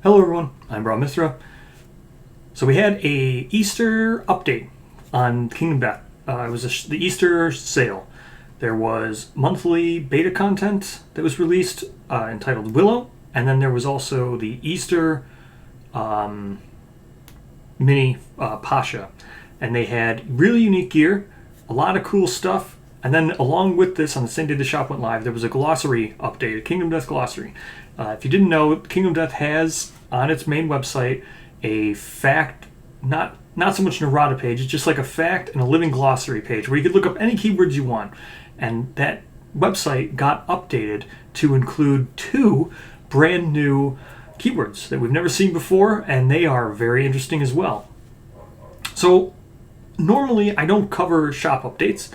Hello everyone, I'm Rob Mithra. So we had a Easter update on Kingdom Death. It was the Easter sale. There was monthly beta content that was released entitled Willow, and then there was also the Easter mini Pasha. And they had really unique gear, a lot of cool stuff, and then along with this, on the same day the shop went live, there was a glossary update, a Kingdom Death glossary. If you didn't know, Kingdom Death has on its main website a fact, not so much an errata page, it's just like a fact and a living glossary page where you could look up any keywords you want. And that website got updated to include 2 brand new keywords that we've never seen before, and they are very interesting as well. So normally I don't cover shop updates,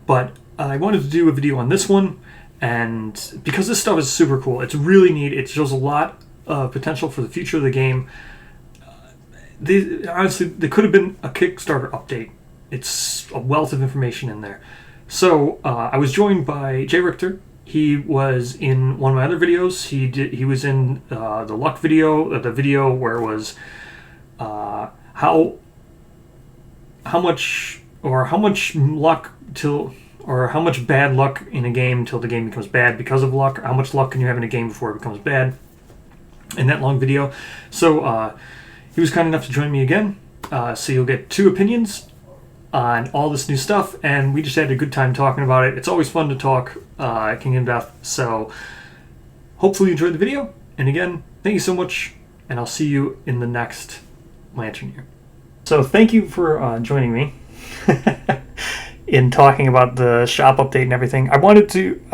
but I wanted to do a video on this one, and because this stuff is super cool, it's really neat, it shows a lot of potential for the future of the game. Honestly, there could have been a Kickstarter update. It's a wealth of information in there. So I was joined by Jay Richter. He was in one of my other videos. He was in the luck video, the video where it was how much luck or how much bad luck in a game till the game becomes bad because of luck, or how much luck can you have in a game before it becomes bad, in that long video. So he was kind enough to join me again, so you'll get 2 opinions on all this new stuff, and we just had a good time talking about it. It's always fun to talk Kingdom Death, so hopefully you enjoyed the video, and again, thank you so much, and I'll see you in the next Lantern Year. So thank you for joining me in talking about the shop update and everything. I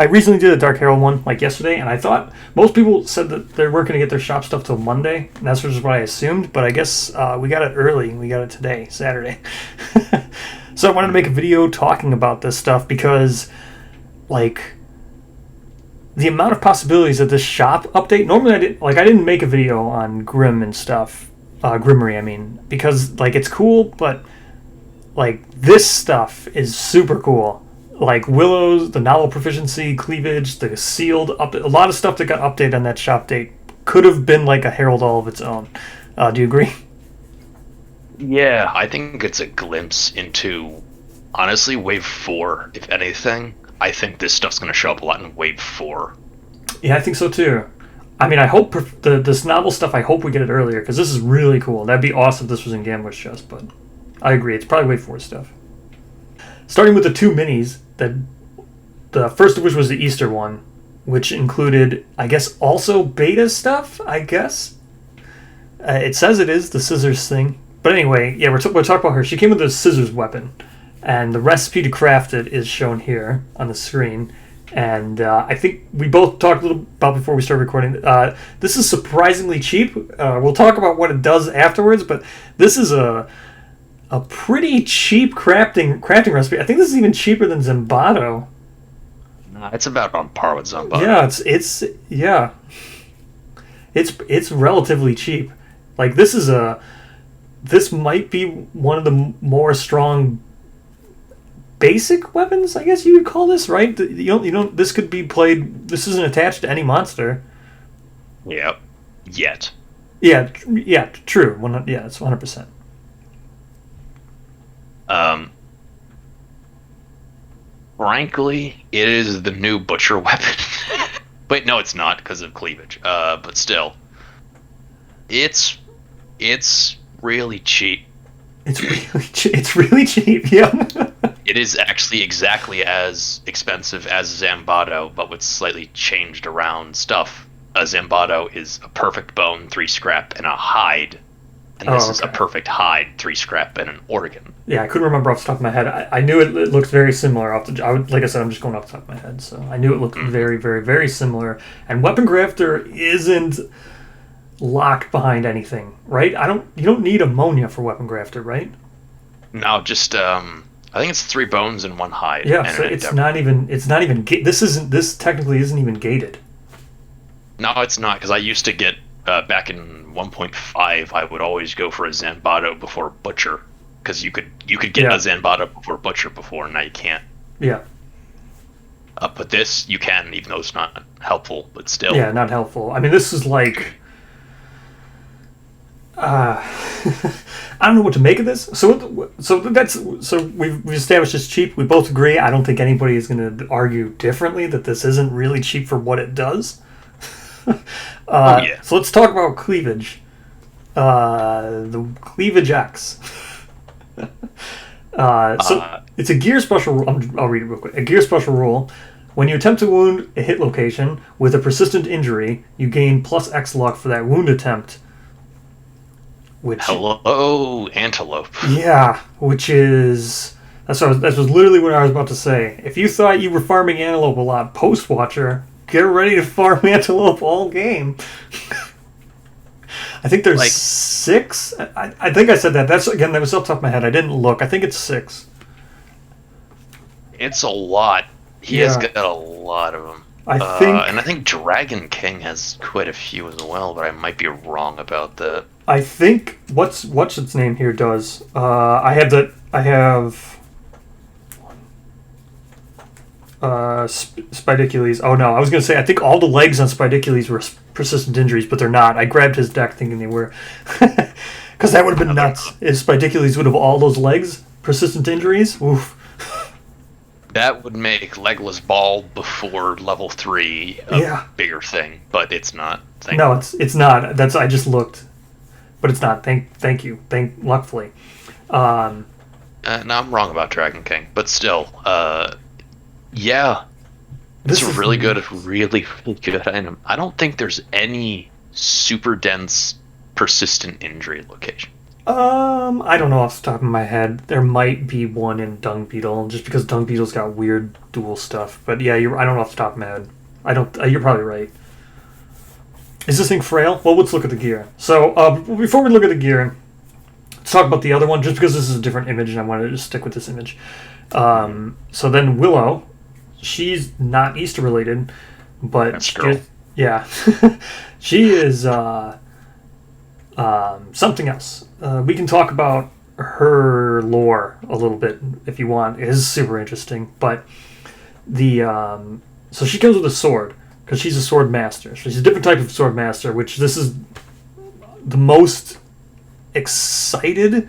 recently did a Dark Herald one like yesterday, and I thought most people said that they weren't going to get their shop stuff till Monday, and that's just what I assumed, but I guess we got it early. We got it today, Saturday. So I wanted to make a video talking about this stuff because, like, the amount of possibilities of this shop update. Normally I didn't make a video on Grim and stuff, Grimmery, I mean, because, like, it's cool, but, like, this stuff is super cool. Like Willow's, the novel proficiency, Cleavage, the sealed update, a lot of stuff that got updated on that shop date could have been like a Herald all of its own. Do you agree? Yeah, I think it's a glimpse into, honestly, Wave 4, if anything. I think this stuff's going to show up a lot in Wave 4. Yeah, I think so too. I mean, I hope this novel stuff, I hope we get it earlier, because this is really cool. That'd be awesome if this was in Gambler's Chest, but I agree, it's probably Wave 4 stuff. Starting with the 2 minis, the first of which was the Easter one, which included, I guess, also beta stuff, I guess? It says it is, the scissors thing. But anyway, yeah, we're talking about her. She came with a scissors weapon, and the recipe to craft it is shown here on the screen. And I think we both talked a little about before we started recording. This is surprisingly cheap. We'll talk about what it does afterwards, but this is a pretty cheap crafting recipe. I think this is even cheaper than Zambado. No, it's about on par with Zambado. Yeah, it's relatively cheap. Like this might be one of the more strong basic weapons, I guess you would call this, right? You don't. This could be played. This isn't attached to any monster. Yep. Yet. Yeah. True. Yeah, it's 100%. Frankly, it is the new butcher weapon. But no, it's not because of Cleavage. But still, it's really cheap. It's really cheap. Yeah. It is actually exactly as expensive as Zambado, but with slightly changed around stuff. A Zambado is a perfect bone, 3 scrap, and a hide. And this is a perfect hide, 3 scrap, and an organ. Yeah, I couldn't remember off the top of my head. I knew it looked very similar. Like I said, I'm just going off the top of my head. So I knew it looked very, very, very similar. And Weapon Crafter isn't locked behind anything, right? You don't need ammonia for Weapon Crafter, right? No, just I think it's 3 bones and 1 hide. Yeah, so it's not even this technically isn't even gated. No, it's not, because I used to get back in 1.5, I would always go for a Zambado before Butcher, because you could get a Zambado before Butcher before, and now you can't. Yeah. But this, you can, even though it's not helpful, but still. Yeah, not helpful. I mean, this is like... I don't know what to make of this. So we've established it's cheap. We both agree. I don't think anybody is going to argue differently that this isn't really cheap for what it does. So let's talk about Cleavage. The Cleavage X. It's a gear special rule. I'll read it real quick. A gear special rule. When you attempt to wound a hit location with a persistent injury, you gain plus X luck for that wound attempt. Hello, antelope. Yeah, which is... That was literally what I was about to say. If you thought you were farming antelope a lot post-watcher, get ready to farm antelope all game. I think there's 6. I think I said that. That was off the top of my head. I didn't look. I think it's 6. It's a lot. He has got a lot of them. And I think Dragon King has quite a few as well, but I might be wrong about that. I think what's its name here does. I have Spidicules. Oh no, I was gonna say I think all the legs on Spidicules were persistent injuries, but they're not. I grabbed his deck thinking they were, because that would have been nuts if Spidicules would have all those legs persistent injuries. Oof. That would make Legless Ball before level 3 a bigger thing, but it's not. It's not. I just looked, but it's not. Thank you. Luckily. No, I'm wrong about Dragon King, but still, it's a really good item. I don't think there's any super dense persistent injury location. I don't know off the top of my head. There might be one in Dung Beetle, just because Dung Beetle's got weird dual stuff. But yeah, I don't know off the top of my head. I don't. You're probably right. Is this thing frail? Well, let's look at the gear. So before we look at the gear, let's talk about the other one, just because this is a different image, and I wanted to just stick with this image. So then Willow, she's not Easter related, but she is something else. We can talk about her lore a little bit if you want. It is super interesting, but so she comes with a sword because she's a sword master. She's a different type of sword master, which this is the most excited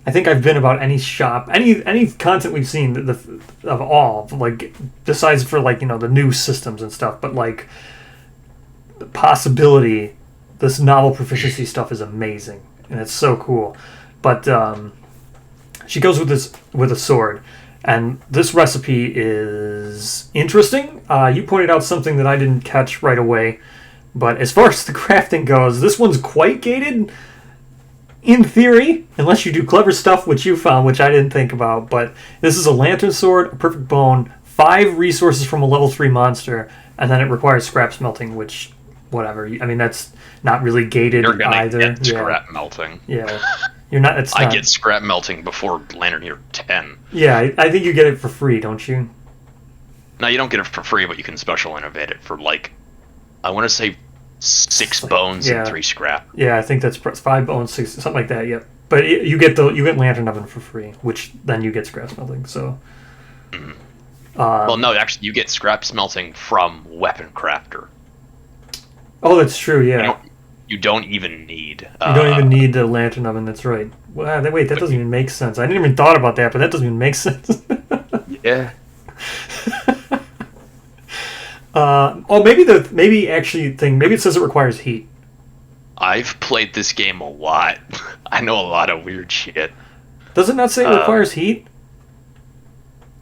I think I've been about any shop, any content we've seen of all, like besides for the new systems and stuff, but like the possibility. This novel proficiency stuff is amazing, and it's so cool. But she goes with a sword, and this recipe is interesting. You pointed out something that I didn't catch right away, but as far as the crafting goes, this one's quite gated, in theory, unless you do clever stuff, which you found, which I didn't think about. But this is a lantern sword, a perfect bone, 5 resources from a level 3 monster, and then it requires scrap smelting, which... whatever. I mean, that's not really gated You're gonna either. Get scrap melting. Yeah, you're not. It's I not. get scrap melting before Lantern Year 10. Yeah, I think you get it for free, don't you? No, you don't get it for free, but you can special innovate it for I want to say 6 bones and 3 scrap. Yeah, I think that's 5 bones, 6, something like that. Yep. But you get Lantern Oven for free, which then you get scrap smelting. So. Mm-hmm. Well, no, actually, you get scrap smelting from Weapon Crafter. Oh, that's true. Yeah. You don't even need. You don't even need the lantern oven. That's right. Wow, wait, that doesn't even make sense. I didn't even thought about that, but that doesn't even make sense. Yeah. Maybe it says it requires heat. I've played this game a lot. I know a lot of weird shit. Does it not say it requires heat?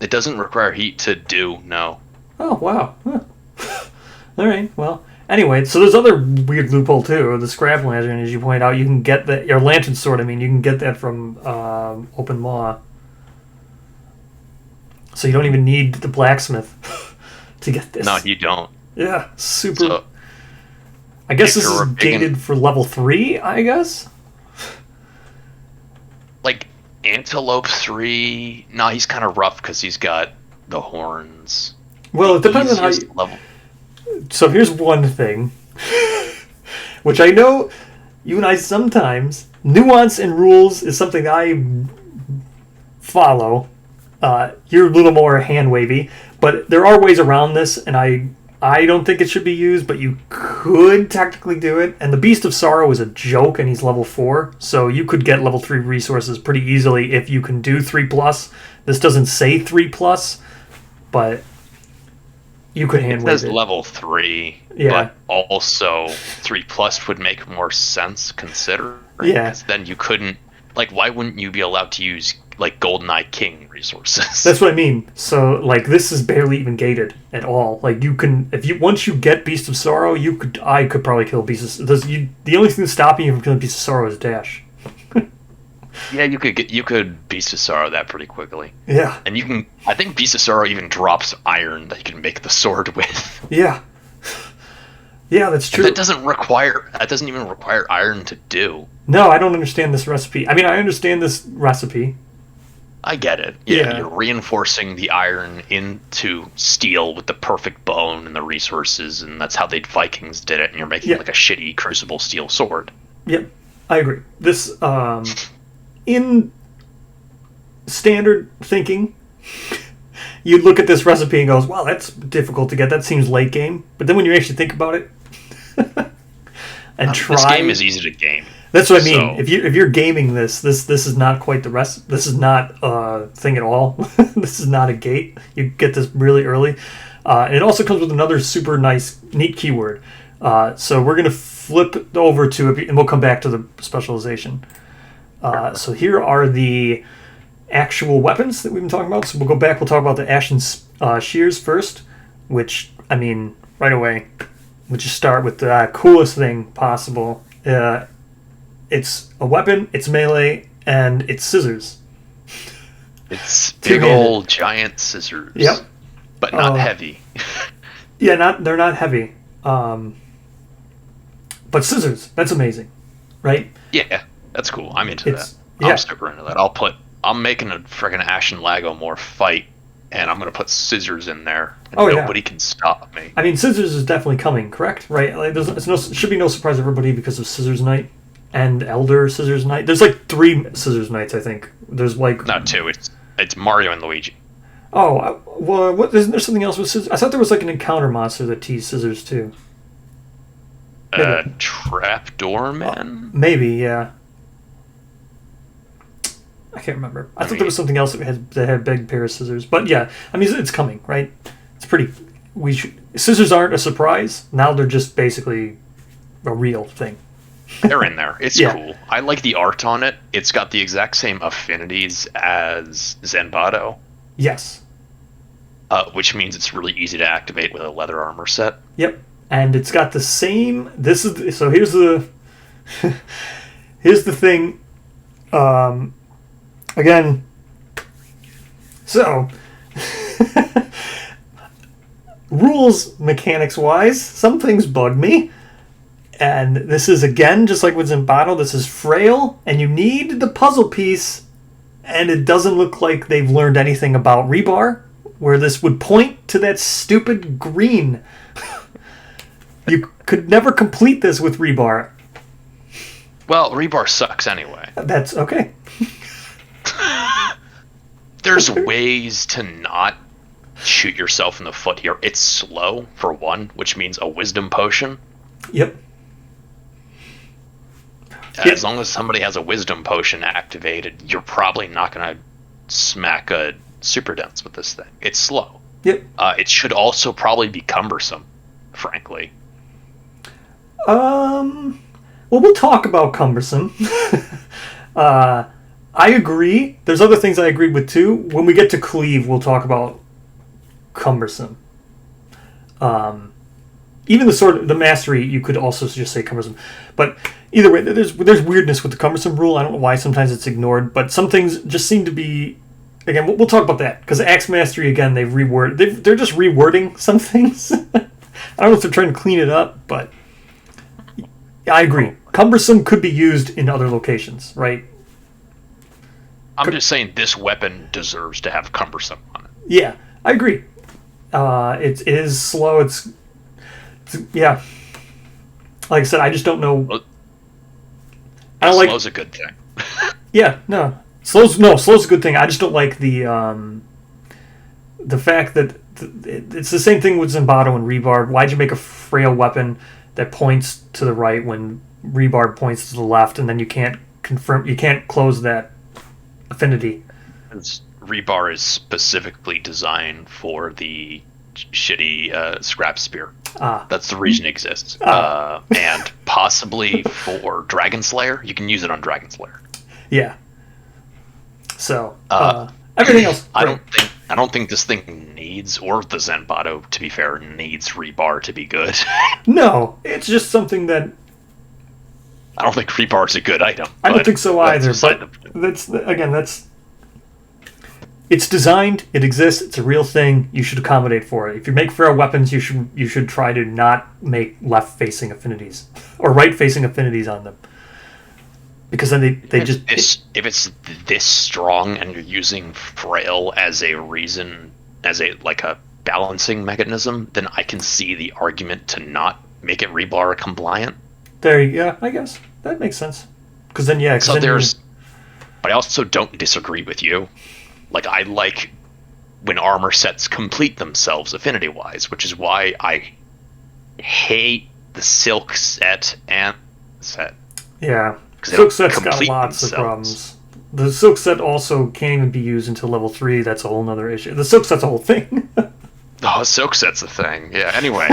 It doesn't require heat to do. No. Oh wow. Huh. All right. Well. Anyway, so there's other weird loophole too. The scrap lantern, as you point out, you can get that. Your lantern sword, you can get that from Open Maw. So you don't even need the blacksmith to get this. No, you don't. Yeah, super. So, I guess this is gated for level 3. I guess. Like Antelope 3. No, he's kind of rough because he's got the horns. Well, it depends on how you level. So here's one thing, which I know you and I sometimes, nuance and rules is something I follow. You're a little more hand-wavy, but there are ways around this, and I I don't think it should be used, but you could technically do it. And the Beast of Sorrow is a joke, and he's level 4, so you could get level 3 resources pretty easily if you can do 3+. This doesn't say 3+, but you could hand wave it. It says level 3, but also 3+ would make more sense considering. Yeah. 'Cause then you couldn't, like, why wouldn't you be allowed to use, like, GoldenEye King resources? That's what I mean. So, like, this is barely even gated at all. Like, you can, once you get Beast of Sorrow, I could probably kill Beast of Sorrow. The only thing stopping you from killing Beast of Sorrow is dash. Yeah, you could Beast of Sorrow that pretty quickly. Yeah. And I think Beast of Sorrow even drops iron that you can make the sword with. Yeah. Yeah, that's true. That doesn't even require iron to do. No, I don't understand this recipe. I mean, I understand this recipe. I get it. Yeah, you're reinforcing the iron into steel with the perfect bone and the resources, and that's how the Vikings did it, and you're making like a shitty crucible steel sword. Yep, I agree. This, in standard thinking, you look at this recipe and goes, wow, that's difficult to get. That seems late game. But then when you actually think about it and try... This game is easy to game. That's what I mean. So, if you're gaming this is not quite the rest. This is not a thing at all. This is not a gate. You get this really early. And it also comes with another super nice, neat keyword. So we're going to flip over to it, and we'll come back to the specialization. So here are the actual weapons that we've been talking about. So we'll go back. We'll talk about the ashen shears first, which, I mean, right away, we'll just start with the coolest thing possible. It's a weapon, it's melee, and it's scissors. It's big old giant scissors. Yep. But not heavy. Yeah, they're not heavy. But scissors, that's amazing, right? Yeah, that's cool. I'm into that. I'm super into that. I'm making a friggin' Ashen Lagomorph fight, and I'm gonna put scissors in there, and nobody can stop me. I mean, scissors is definitely coming, correct? Right? Like, it should be no surprise to everybody because of Scissors Knight and Elder Scissors Knight. There's like 3 Scissors Knights, I think. There's like... No, 2. It's Mario and Luigi. Oh, well, isn't there something else with scissors? I thought there was like an encounter monster that teased scissors too. Trapdoor Man? Maybe, yeah. I can't remember. I thought there was something else that had a big pair of scissors. But yeah, I mean, it's coming, right? It's pretty... Scissors aren't a surprise. Now they're just basically a real thing. They're in there. It's cool. I like the art on it. It's got the exact same affinities as Zanbato. Yes. Which means it's really easy to activate with a leather armor set. Yep. And it's got the same... here's the... here's the thing. Again. So... rules mechanics-wise, some things bug me. And this is, again, just like with Zanbato, this is frail, and you need the puzzle piece, and it doesn't look like they've learned anything about rebar, where this would point to that stupid green. You could never complete this with rebar. Well, rebar sucks anyway. That's okay. There's ways to not shoot yourself in the foot here. It's slow, for one, which means a wisdom potion. Yep. As long as somebody has a wisdom potion activated, you're probably not going to smack a super dense with this thing. It's slow. Yep. It should also probably be cumbersome, frankly. Well, we'll talk about cumbersome. I agree. There's other things I agreed with too. When we get to Cleave, we'll talk about cumbersome. Even the mastery, you could also just say cumbersome. But either way, there's weirdness with the cumbersome rule. I don't know why sometimes it's ignored, but some things just seem to be... Again, we'll talk about that, because Axe Mastery, again, they're just rewording some things. I don't know if they're trying to clean it up, but I agree. Cumbersome could be used in other locations, right? I'm just saying this weapon deserves to have cumbersome on it. Yeah, I agree. It is slow. It's yeah. Like I said, I just don't know. Slow's a good thing. Yeah, no. Slow's a good thing. I just don't like the the fact that it's the same thing with Zimbardo and Rebarb. Why'd you make a frail weapon that points to the right when Rebarb points to the left, and then you can't close that affinity? Rebar is specifically designed for the shitty scrap spear. That's the reason it exists. And possibly for Dragon Slayer, you can use it on Dragon Slayer. Yeah. So everything else. I don't think this thing needs, or the Zanbato, to be fair, needs Rebar to be good. No, it's just something that. I don't think Rebar is a good item. I don't think so either. But that's. It's designed. It exists. It's a real thing. You should accommodate for it. If you make feral weapons, you should try to not make left-facing affinities or right-facing affinities on them, because then they just. If it's this strong and you're using frail as a reason, as a balancing mechanism, then I can see the argument to not make it Rebar compliant. There you go. I guess that makes sense. Because then, yeah. So but I also don't disagree with you. Like, I like when armor sets complete themselves affinity-wise, which is why I hate the silk set and set. Yeah, silk set's got lots of problems. The silk set also can't even be used until level 3. That's a whole other issue. The silk set's a whole thing. Oh, silk set's a thing. Yeah, anyway.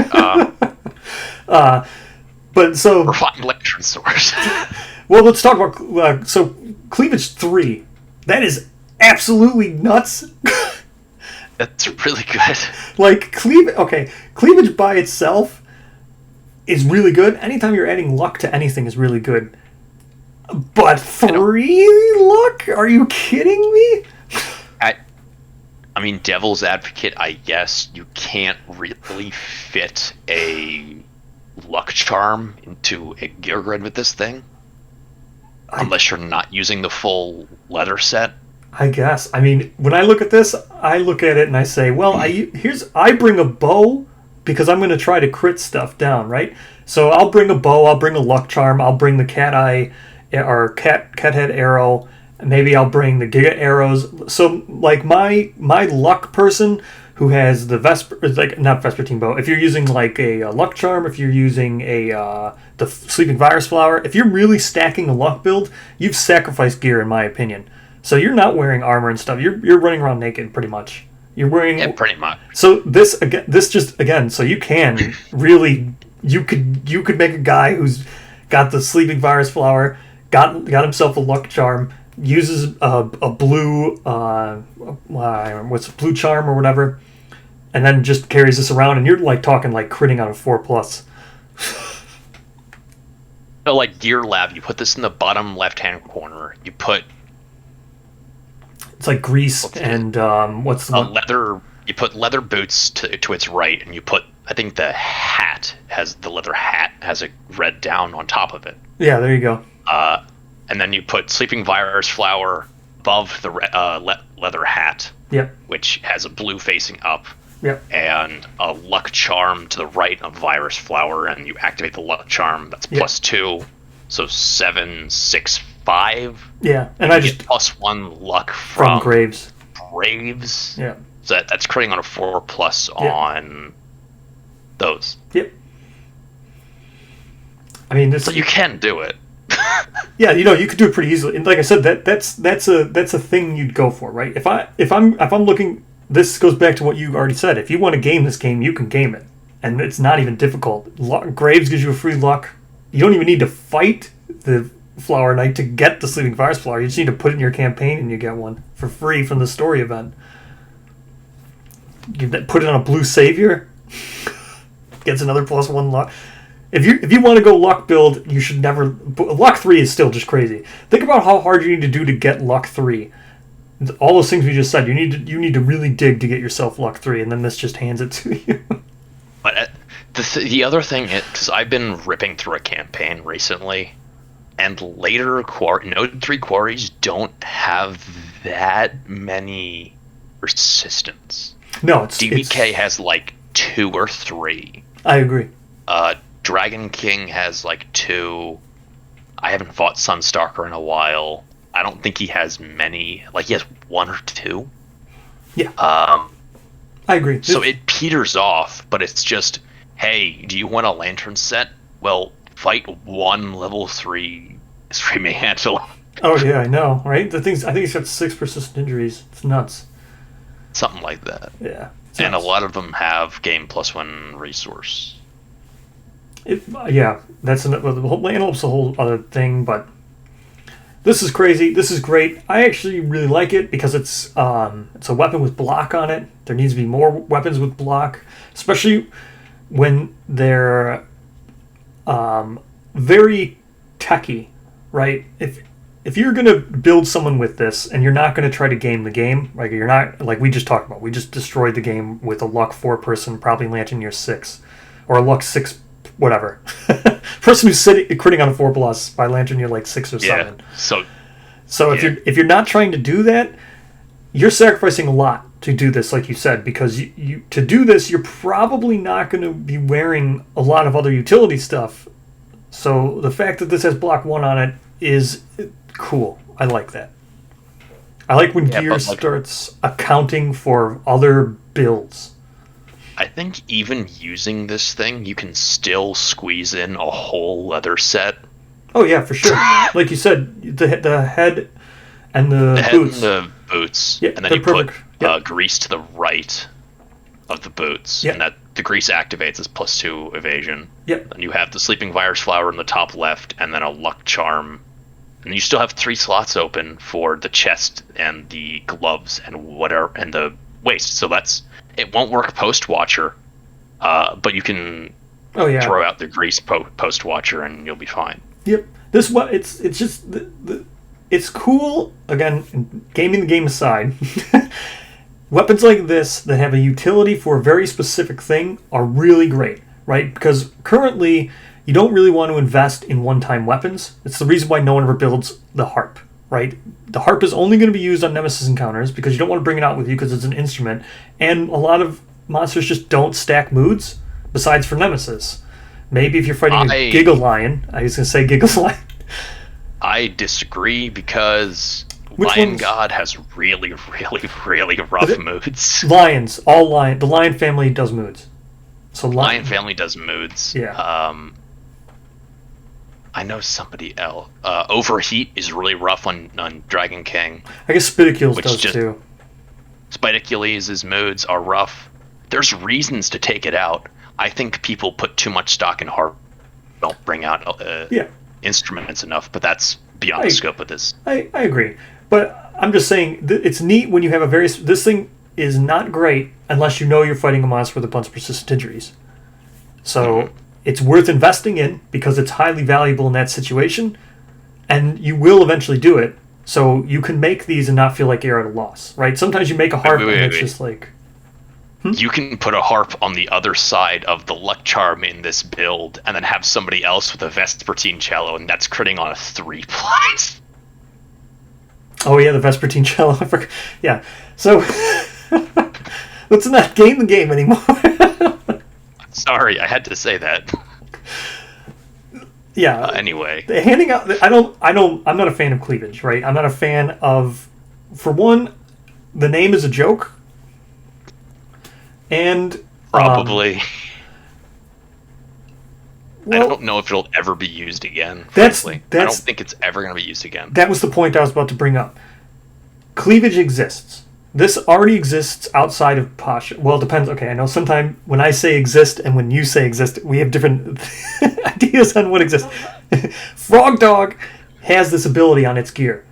But so... Refined electron source. Well, let's talk about... so, Cleavage 3. That is absolutely nuts. That's really good. Like, Cleavage by itself is really good. Anytime you're adding luck to anything is really good. But 3 luck? Are you kidding me? I mean, Devil's Advocate, I guess you can't really fit a luck charm into a gear grid with this thing. Unless you're not using the full leather set. I guess. I mean, when I look at this, I look at it and I say, well, I bring a bow because I'm going to try to crit stuff down, right? So I'll bring a bow, I'll bring a luck charm, I'll bring the cat eye or cat head arrow, and maybe I'll bring the giga arrows. So like my luck person who has the not Vespertine bow. If you're using like a luck charm, if you're using the sleeping virus flower, if you're really stacking a luck build, you've sacrificed gear in my opinion. So you're not wearing armor and stuff. You're running around naked pretty much. You're wearing pretty much. So so you can really you could make a guy who's got the sleeping virus flower, got himself a luck charm, uses a blue blue charm or whatever, and then just carries this around, and you're like talking like critting on a 4+. So like Gear Lab, you put this in the bottom left-hand corner. You put it's like grease and what's the one? Leather. You put leather boots to its right, and you put, I think the leather hat has a red down on top of it. Yeah, there you go. And then you put Sleeping Virus Flower above the leather hat. Yep. Which has a blue facing up. Yep. And a luck charm to the right of Virus Flower, and you activate the luck charm. That's +2, so 7, 6, 5. Yeah, and I just get +1 luck from Graves. Yeah. So that's critting on a 4+ on those. Yep. I mean, so you can do it. Yeah, you could do it pretty easily. And like I said, that's a thing you'd go for, right? If I'm looking, this goes back to what you already said. If you want to game this game, you can game it, and it's not even difficult. Graves gives you a free luck. You don't even need to fight the Flower Knight to get the Sleeping Virus Flower. You just need to put it in your campaign, and you get one for free from the story event. You put it on a blue savior, gets another +1 luck. If you want to go luck build, you should never. Luck 3 is still just crazy. Think about how hard you need to do to get luck 3. All those things we just said, you need to really dig to get yourself luck 3, and then this just hands it to you. But the other thing is, because I've been ripping through a campaign recently, and later Node 3 quarries don't have that many resistance. No, DBK has like 2 or 3. I agree. Dragon King has like 2. I haven't fought Sunstalker in a while. I don't think he has many. Like, he has 1 or 2. Yeah. I agree. So it peters off, but it's just, hey, do you want a lantern set? Well, fight one level 3 Screaming Antelope. Oh yeah, I know, right? I think it's got 6 persistent injuries. It's nuts. Something like that. Yeah. And a lot of them have game +1 resource. Yeah, that's the whole Antelope's a whole other thing, but this is crazy. This is great. I actually really like it because it's a weapon with block on it. There needs to be more weapons with block, especially when they're very techy, right? If you're gonna build someone with this and you're not gonna try to game the game, like you're not like we just talked about, we just destroyed the game with a luck 4 person, probably Lantern Year 6, or a luck 6, whatever. Person who's critting on a 4+ by Lantern Year like 6 or 7. So if you're not trying to do that, you're sacrificing a lot to do this, like you said, because you to do this, you're probably not going to be wearing a lot of other utility stuff. So the fact that this has block 1 on it is cool. I like that. I like when gear starts accounting for other builds. I think even using this thing, you can still squeeze in a whole leather set. Oh yeah, for sure. Like you said, the head and the boots. And the boots. Yeah, and then you perfect. put grease to the right of the boots. Yep. And that the grease activates as +2 evasion. Yep. And you have the Sleeping Virus Flower in the top left, and then a luck charm. And you still have 3 slots open for the chest and the gloves and whatever and the waist. So it won't work post Watcher, but you can throw out the grease post Watcher and you'll be fine. Yep. It's just it's cool. Again, gaming the game aside, weapons like this that have a utility for a very specific thing are really great, right? Because currently you don't really want to invest in one-time weapons. It's the reason why no one ever builds the harp, right? The harp is only going to be used on Nemesis encounters because you don't want to bring it out with you because it's an instrument, and a lot of monsters just don't stack moods besides for Nemesis. Maybe if you're fighting a Giga Lion. I was going to say Giga Lion. I disagree because Lion God has really, really, really rough moods. Lions. The Lion family does moods. So Lion family does moods. Yeah. I know somebody else. Overheat is really rough on Dragon King. I guess Spidicules does too. Spidicules' moods are rough. There's reasons to take it out. I think people put too much stock in harp. Don't bring out instruments enough, but that's beyond the scope of this. I agree. But I'm just saying, it's neat when you have this thing is not great unless you know you're fighting a monster with a bunch of persistent injuries. So it's worth investing in because it's highly valuable in that situation, and you will eventually do it. So you can make these and not feel like you're at a loss, right? Sometimes you make a harp and it's just like... You can put a harp on the other side of the luck charm in this build, and then have somebody else with a Vespertine cello, and that's critting on a 3+. Oh yeah, the Vespertine cello. I forgot. Yeah. So let's not game the game anymore. Sorry, I had to say that. Yeah. Anyway, handing out. I'm not a fan of Cleavage, right? I'm not a fan of. For one, the name is a joke. And probably. I don't know if it'll ever be used again. I don't think it's ever going to be used again. That was the point I was about to bring up. Cleavage exists. This already exists outside of Posh. Well, it depends. Okay, I know sometimes when I say exist and when you say exist, we have different ideas on what exists. Frog Dog has this ability on its gear.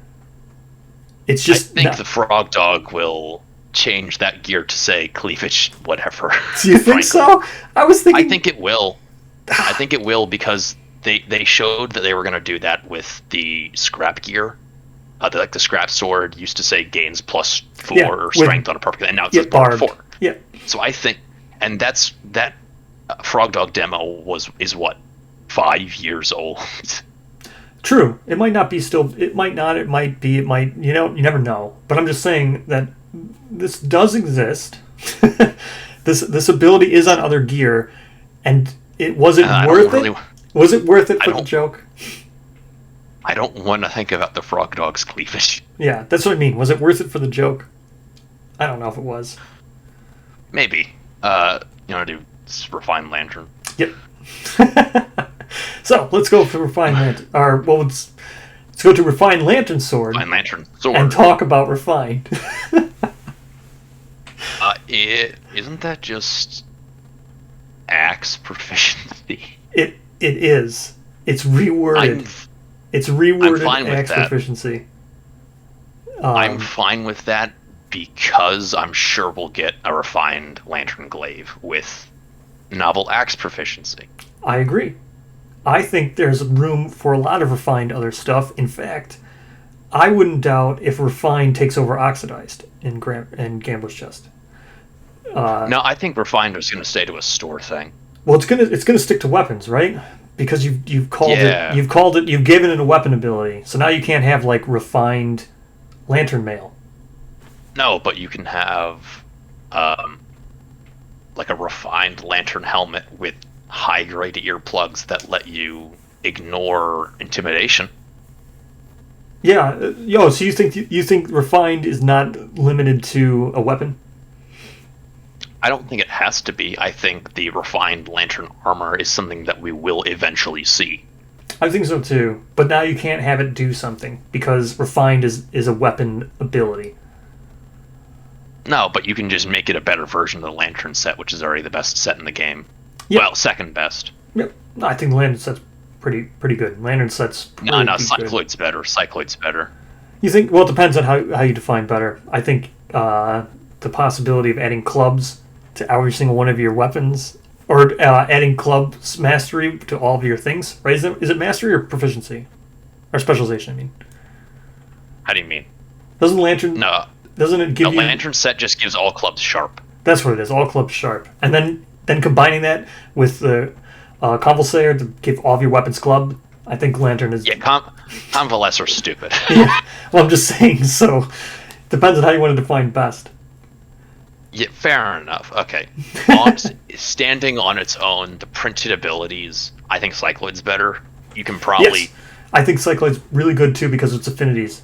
It's just... I think the Frog Dog will change that gear to say Cleavage, whatever. Do you think so? I think it will. I think it will because they showed that they were going to do that with the scrap gear. The scrap sword used to say gains +4 or strength on a perfect, and now it says +4. Yeah. So I think, and that Frog Dog demo is what, 5 years old. True. It might not be still. It might not. It might be. It might. You never know. But I'm just saying that this does exist. This ability is on other gear, and was it worth it? Was it worth it for the joke? I don't want to think about the Frog Dog's Cleavage. Yeah, that's what I mean. Was it worth it for the joke? I don't know if it was. Maybe. You want to do refined lantern? Yep. So let's go for refined lantern. Let's go to refined lantern sword. Refined lantern sword. And talk about refined. Isn't that just axe proficiency? It is. It's reworded. It's reworded I'm fine with axe that. proficiency. I'm fine with that because I'm sure we'll get a refined lantern glaive with novel axe proficiency. I agree. I think there's room for a lot of refined other stuff. In fact, I wouldn't doubt if refined takes over oxidized in Gambler's Chest. No, I think refined is going to stay to a store thing. Well, it's gonna stick to weapons, right? Because you've given it a weapon ability. So now you can't have like refined lantern mail. No, but you can have like a refined lantern helmet with high-grade earplugs that let you ignore intimidation. Yeah, so you think refined is not limited to a weapon? I don't think it has to be. I think the refined lantern armor is something that we will eventually see. I think so too. But now you can't have it do something because refined is a weapon ability. No, but you can just make it a better version of the lantern set, which is already the best set in the game. Yep. Well, second best. Yep. I think the lantern set's pretty good. Lantern set's No, Cycloid's better. Cycloid's better. You think? Well, it depends on how you define better. I think the possibility of adding clubs to every single one of your weapons, or adding clubs mastery to all of your things, right? Is it mastery or proficiency? Or specialization, I mean. How do you mean? Doesn't lantern... No. Doesn't it give you... The lantern set just gives all clubs sharp. That's what it is, all clubs sharp. And then combining that with the Convulsator to give all of your weapons club, I think lantern is... Yeah, Convalesce are stupid. Yeah. Well, I'm just saying, so... Depends on how you want to define best. Yeah, fair enough. Okay. Standing on its own, the printed abilities, I think Cycloid's better. You can probably... Yes. I think Cycloid's really good, too, because of its affinities.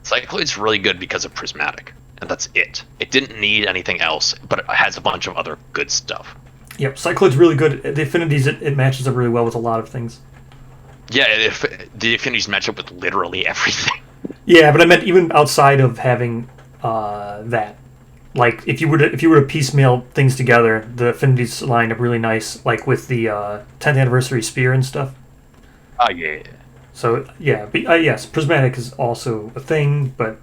Cycloid's really good because of Prismatic, and that's it. It didn't need anything else, but it has a bunch of other good stuff. Yep, Cycloid's really good. The affinities, it matches up really well with a lot of things. Yeah, the affinities match up with literally everything. Yeah, but I meant even outside of having that. Like, if you were to piecemeal things together, the affinities line up really nice, like with the 10th anniversary spear and stuff. Oh, yeah. So, yeah, but, yes, Prismatic is also a thing, but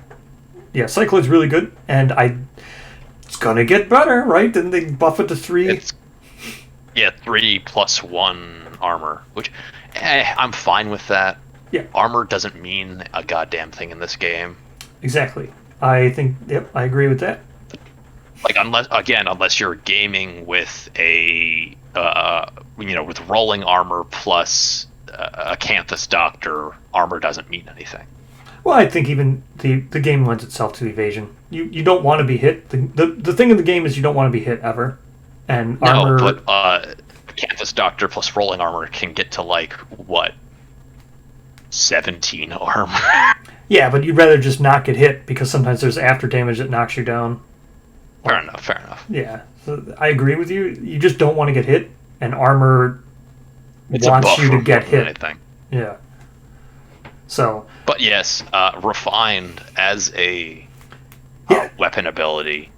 yeah, Cycloid's really good, and it's gonna get better, right? Didn't they buff it to 3? 3+1 armor, which I'm fine with that. Yeah. Armor doesn't mean a goddamn thing in this game. Exactly. I think, yep, I agree with that. Like, unless you're gaming with with rolling armor plus a Canthus Doctor, armor doesn't mean anything. Well, I think even the game lends itself to evasion. You don't want to be hit. The thing in the game is you don't want to be hit ever. And armor... No, but Canthus Doctor plus rolling armor can get to, 17 armor. Yeah, but you'd rather just not get hit, because sometimes there's after damage that knocks you down. Fair enough. Yeah, so I agree with you. You just don't want to get hit, and armor wants you to get hit. Anything. Yeah. So. But yes, refined as a weapon ability.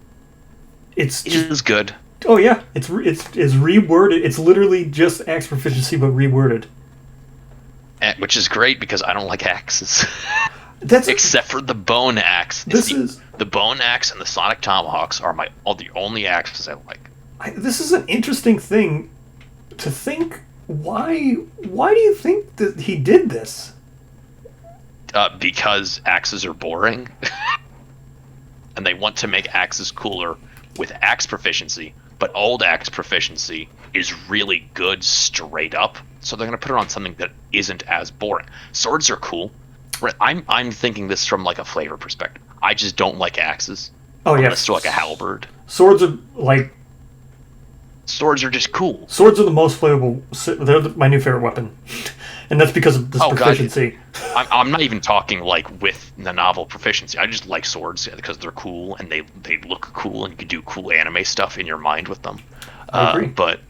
Is good. Oh yeah, it's reworded. It's literally just axe proficiency, but reworded. Which is great because I don't like axes. Except for the bone axe. The bone axe and the sonic tomahawks are the only axes I like. This is an interesting thing to think. Why do you think that he did this? Because axes are boring, and they want to make axes cooler with axe proficiency. But old axe proficiency is really good straight up, so they're going to put it on something that isn't as boring. Swords are cool. I'm thinking this from a flavor perspective. I just don't like axes. Oh yeah, unless they're a halberd. Swords are Swords are just cool. Swords are the most flavorful. They're my new favorite weapon. and that's because of this proficiency. I'm not even talking like with the novel proficiency. I just like swords because they're cool and they look cool and you can do cool anime stuff in your mind with them. I agree. But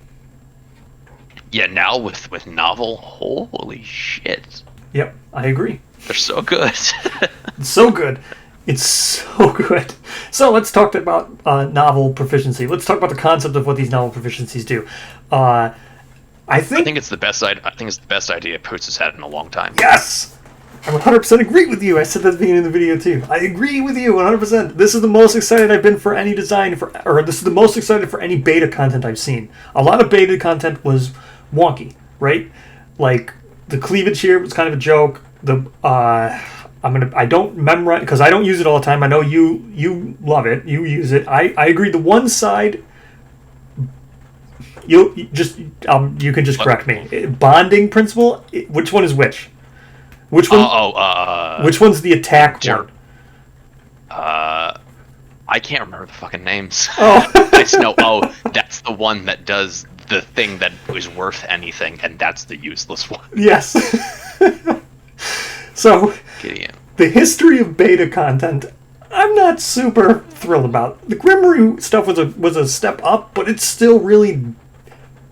yeah, now with novel, holy shit. Yep, I agree. They're so good. It's so good. It's so good. So let's talk about novel proficiency. Let's talk about the concept of what these novel proficiencies do. I think it's the best. I think it's the best idea Poots has had in a long time. Yes, I 100% agree with you. I said that at the beginning of the video too. I agree with you 100%. This is the most excited I've been for any design or this is the most excited for any beta content I've seen. A lot of beta content was wonky, right? Like the cleavage here was kind of a joke. I don't memorize because I don't use it all the time. I know you love it. You use it. I agree. The one side, you can just correct me. Bonding principle. Which one is which? Which one? Which one's the attack one? I can't remember the fucking names. Oh, I just know. Oh, that's the one that does the thing that is worth anything, and that's the useless one. Yes. So, Gideon. The history of beta content, I'm not super thrilled about. The Grimoire stuff was a step up, but it's still really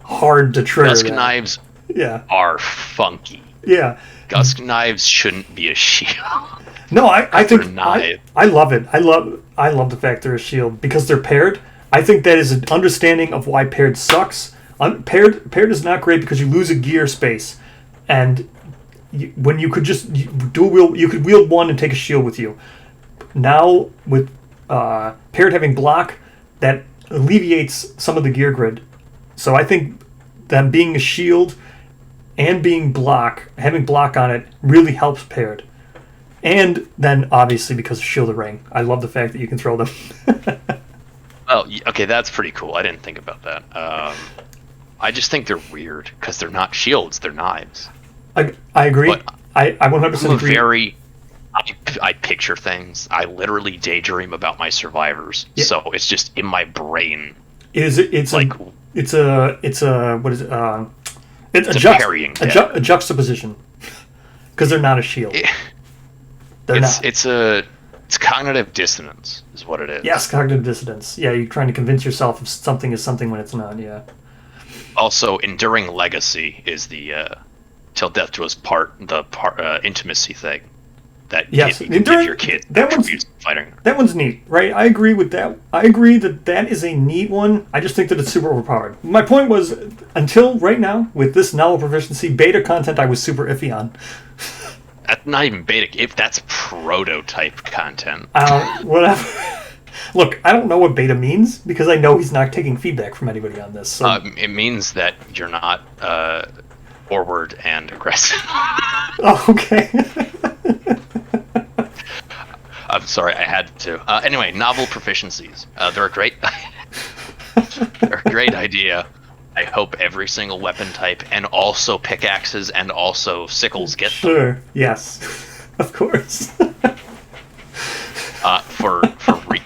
hard to trigger. Gusk knives are funky. Yeah. Gusk knives shouldn't be a shield. No, I think I love it. I love the fact they're a shield because they're paired. I think that is an understanding of why paired sucks. Paired is not great because you lose a gear space, and when you could just dual wield, you could wield one and take a shield with you. Now with paired having block, that alleviates some of the gear grid. So I think them being a shield and being having block on it really helps paired. And then obviously because of Shield of Ring, I love the fact that you can throw them. Well, okay, that's pretty cool. I didn't think about that. I just think they're weird because they're not shields; they're knives. I agree. But I 100% agree. I picture things. I literally daydream about my survivors. Yeah. So it's just in my brain. It's a what is it? It's a juxtaposition because they're not a shield. It's cognitive dissonance is what it is. Yes, cognitive dissonance. Yeah, you're trying to convince yourself of something is something when it's not. Yeah. Also, enduring legacy is the till death do us part intimacy thing that you can give your kid. That one's neat, right? I agree with that. I agree that is a neat one. I just think that it's super overpowered. My point was, until right now, with this novel proficiency, beta content I was super iffy on. That's not even beta. If that's prototype content. Whatever. Look, I don't know what beta means because I know he's not taking feedback from anybody on this. So. It means that you're not forward and aggressive. Oh, okay. I'm sorry, I had to. Anyway, novel proficiencies. They're a great. They're a great idea. I hope every single weapon type, and also pickaxes, and also sickles get them. Sure. Yes. Of course.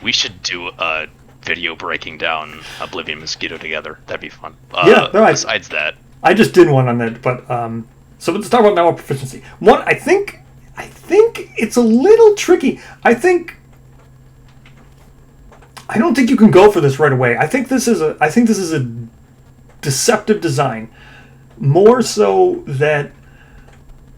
We should do a video breaking down Oblivion Mosquito together. That'd be fun. Besides that, I just did one on that, but so let's talk about novel proficiency. One, I think it's a little tricky. I don't think you can go for this right away. I think this is a deceptive design, more so that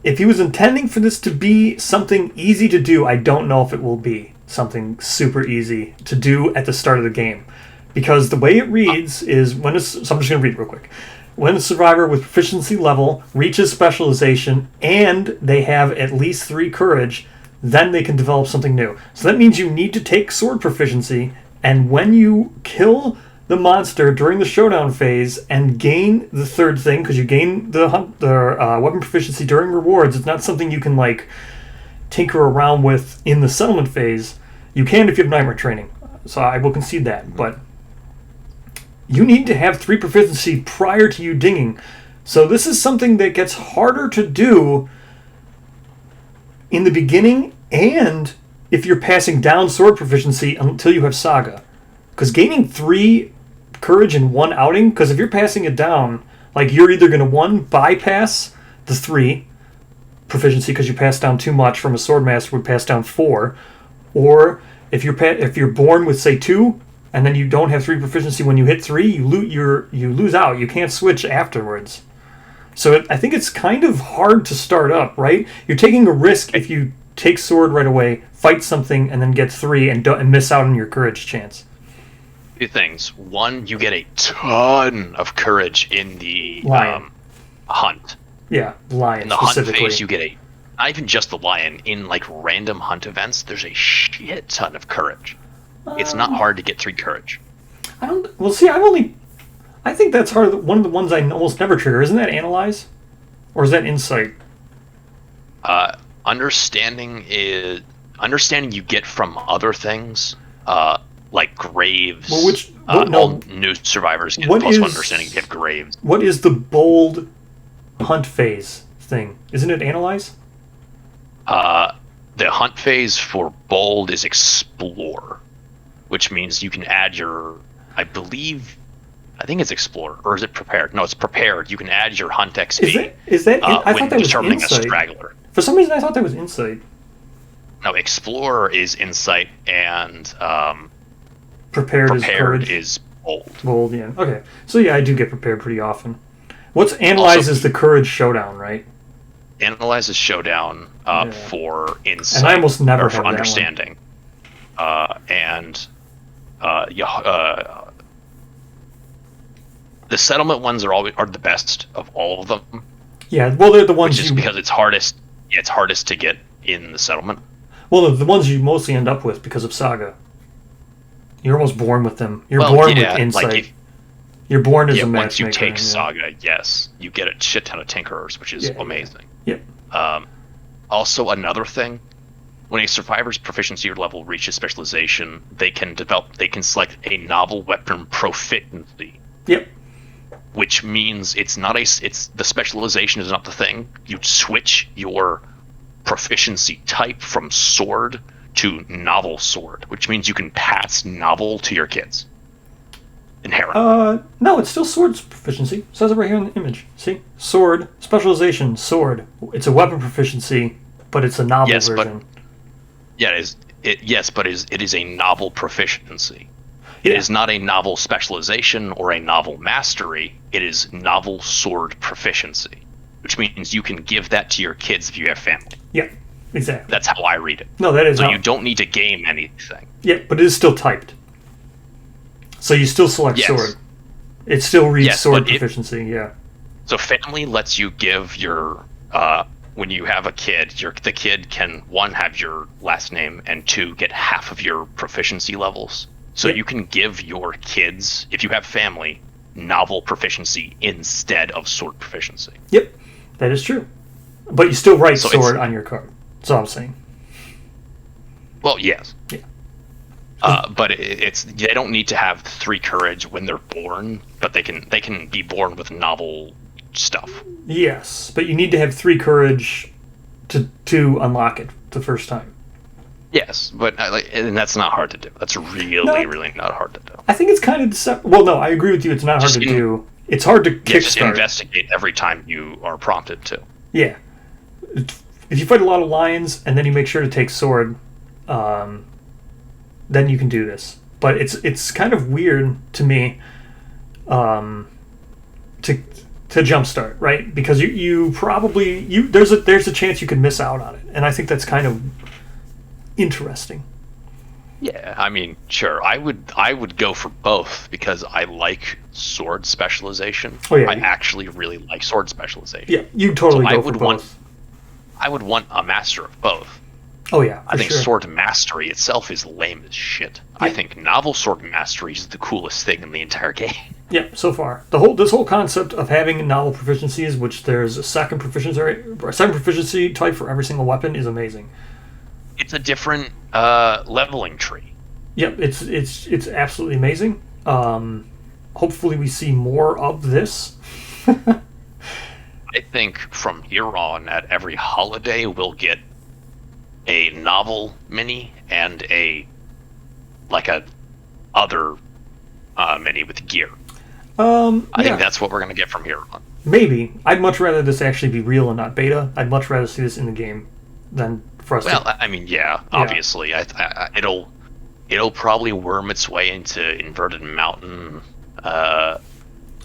if he was intending for this to be something easy to do, I don't know if it will be something super easy to do at the start of the game, because the way it reads is so I'm just going to read real quick. When a survivor with proficiency level reaches specialization and they have at least 3 courage, then they can develop something new. So that means you need to take sword proficiency, and when you kill the monster during the showdown phase and gain the 3rd thing, because you gain the weapon proficiency during rewards, it's not something you can like tinker around with in the settlement phase. You can if you have nightmare training, so I will concede that, but you need to have 3 proficiency prior to you dinging. So this is something that gets harder to do in the beginning, and if you're passing down sword proficiency until you have Saga. Because gaining 3 courage in one outing, because if you're passing it down, like you're either going to bypass the 3, proficiency because you pass down too much from a swordmaster would pass down 4, or if you're born with say 2 and then you don't have 3 proficiency when you hit 3, you lose out. You can't switch afterwards. So I think it's kind of hard to start up, right? You're taking a risk if you take sword right away, fight something, and then get 3 and miss out on your courage chance. 2 things. One, you get a ton of courage in the hunt. Yeah, lion in the specifically. Hunt phase, you get not even just the lion. In like random hunt events, there's a shit ton of courage. It's not hard to get 3 courage. I think that's one of the ones I almost never trigger. Isn't that analyze? Or is that insight? Understanding you get from other things, like graves. Well, all new survivors get +1 understanding you get graves. What is the bold hunt phase thing? Isn't it analyze? The hunt phase for bold is explore, which means you can add your, I think it's explore, or is it prepared? No, it's prepared. You can add your hunt XP. Is that I when thought that was determining insight. a straggler. For some reason, I thought that was insight. No, explore is insight, and prepared is courage. Is bold. Bold, yeah. Okay, so yeah, I do get prepared pretty often. What's analyze Also, is the courage showdown, right? Analyze is showdown for insight, and I almost never for have understanding, the settlement ones are the best of all of them. Yeah, well, they're the ones just because it's hardest. Yeah, it's hardest to get in the settlement. Well, the ones you mostly end up with because of Saga. You're almost born with them. You're born with insight. You're born as a matchmaker. Once you take Saga, yes, you get a shit ton of Tinkerers, which is amazing. Yep. Also, another thing, when a survivor's proficiency level reaches specialization, they can select a novel weapon proficiency. Yep. Which means the specialization is not the thing. You switch your proficiency type from sword to novel sword, which means you can pass novel to your kids. Inherent. No, it's still sword's proficiency. It says it right here in the image. See? Sword, specialization, sword. It's a weapon proficiency, but it's a novel version. It is a novel proficiency. It is not a novel specialization or a novel mastery. It is novel sword proficiency, which means you can give that to your kids if you have family. Yeah, exactly. That's how I read it. No, that is so you don't need to game anything. Yeah, but it is still typed. So you still select sword. It still reads sword proficiency, So family lets you give your, when you have a kid, the kid can, 1, have your last name, and 2, get half of your proficiency levels. So you can give your kids, if you have family, novel proficiency instead of sword proficiency. Yep, that is true. But you still write sword on your card. That's all I'm saying. Well, yes. Yeah. But they don't need to have 3 courage when they're born, but they can be born with novel stuff. Yes, but you need to have 3 courage to unlock it the first time. Yes, but and that's not hard to do. That's really not hard to do. I think it's kind of well, no, I agree with you. It's not hard to do. It's hard to kickstart. Just investigate every time you are prompted to. Yeah, if you fight a lot of lions and then you make sure to take sword, then you can do this. But it's kind of weird to me, to jumpstart, right? Because you probably there's a chance you could miss out on it, and I think that's kind of interesting. Yeah, I mean, sure. I would go for both because I like sword specialization. Oh yeah, I actually really like sword specialization. Yeah, you totally go for both. I would want a master of both. Oh yeah, I think sword mastery itself is lame as shit. Yeah. I think novel sword mastery is the coolest thing in the entire game. Yeah, so far this whole concept of having novel proficiencies, which there's a second proficiency type for every single weapon, is amazing. It's a different leveling tree. Yep, it's absolutely amazing. Hopefully we see more of this. I think from here on, at every holiday, we'll get a novel mini and a other mini with gear. I think that's what we're going to get from here on. Maybe. I'd much rather this actually be real and not beta. I'd much rather see this in the game than for us Well, to... I mean, yeah, obviously, it'll probably worm its way into Inverted Mountain. I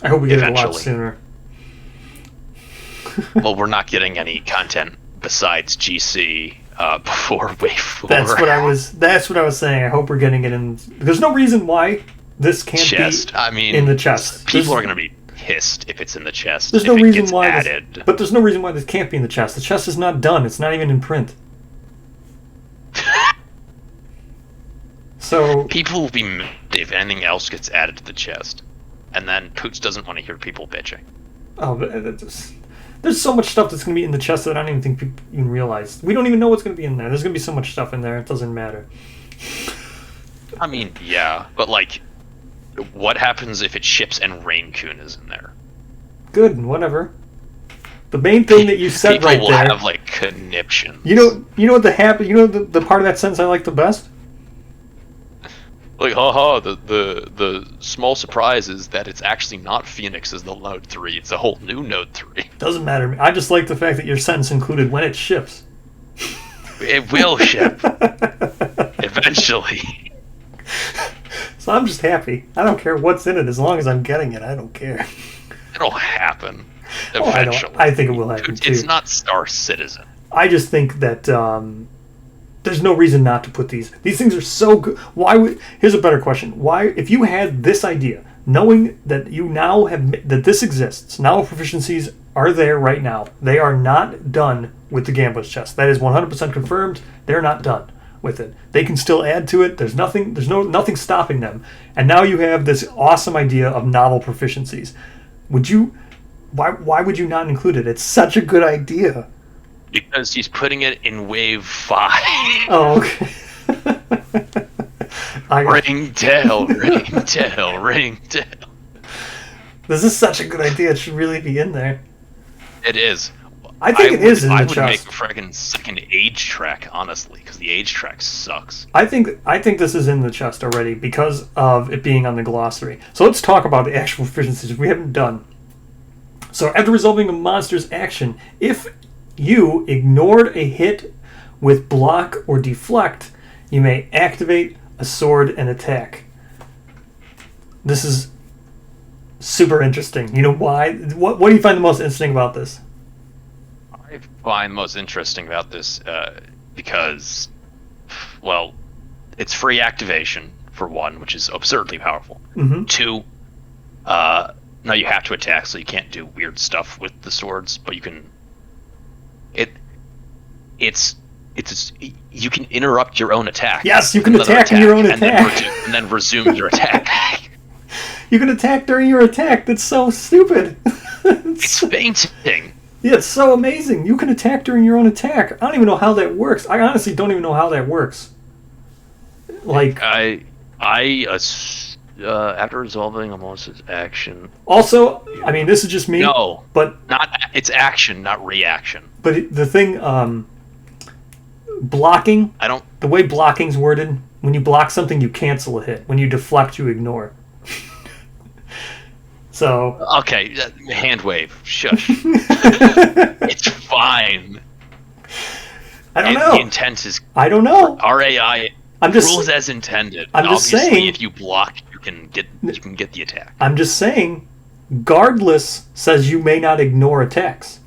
hope we get it a lot eventually. sooner. Well, we're not getting any content besides GC before Wave 4. That's what I was saying. I hope we're getting it in. There's no reason why this can't chest. be I mean, in the chest. People are going to be pissed if it's in the chest. There's if no it reason gets why added. but there's no reason why this can't be in the chest. The chest is not done. It's not even in print. So People will be mad if anything else gets added to the chest. And then Poots doesn't want to hear people bitching. oh, there's so much stuff that's going to be in the chest that I don't even think people even realize. We don't even know what's going to be in there. There's going to be so much stuff in there. It doesn't matter. I mean, yeah, but like, what happens if it ships and Raincoon is in there? Good, whatever. The main thing that you said People right will there. have like conniptions. You know what the part of that sentence I like the best? Like, haha, the small surprise is that it's actually not Phoenix as the Node 3, it's a whole new Node 3. Doesn't matter. I just like the fact that your sentence included when it ships. It will ship. Eventually. So I'm just happy. I don't care what's in it as long as I'm getting it. I don't care. It'll happen. Oh, Eventually. I think it will happen too. It's not Star Citizen. I just think that there's no reason not to put these. These things are so good. Why would? Here's a better question. Why, if you had this idea, knowing that you now have that this exists, now proficiencies are there right now. They are not done with the gambler's chest. That is 100% confirmed. They're not done with it. They can still add to it. There's nothing stopping them. And now you have this awesome idea of novel proficiencies. Would you? Why would you not include it? It's such a good idea. Because he's putting it in Wave 5. Oh, okay. Ringtail, ringtail, ringtail. This is such a good idea. It should really be in there. It is. I think it is in the I would chest. make a freaking second age track, honestly, because the age track sucks. I think this is in the chest already because of it being on the glossary. So let's talk about the actual proficiencies we haven't done. So after resolving a monster's action, if you ignored a hit with block or deflect, you may activate a sword and attack. This is super interesting. You know why? What do you find the most interesting about this? I find most interesting about this because, well, it's free activation, for one, which is absurdly powerful. Mm-hmm. Two, now you have to attack, so you can't do weird stuff with the swords, but you can... you can interrupt your own attack. Yes, you can attack your own attack. And then resume your attack. You can attack during your attack. That's so stupid. It's fainting. Yeah, it's so amazing. You can attack during your own attack. I don't even know how that works. I honestly don't even know how that works. Like after resolving a monster's action. Also, I mean, this is just me. No, but it's action, not reaction. But the thing, blocking. The way blocking's worded, when you block something, you cancel a hit. When you deflect, you ignore. So okay, hand wave. Shush. It's fine. I don't know. The intent is. I don't know. RAI rules as intended. I'm just Obviously, saying. if you block, you can get the attack. I'm just saying. Guardless says you may not ignore attacks.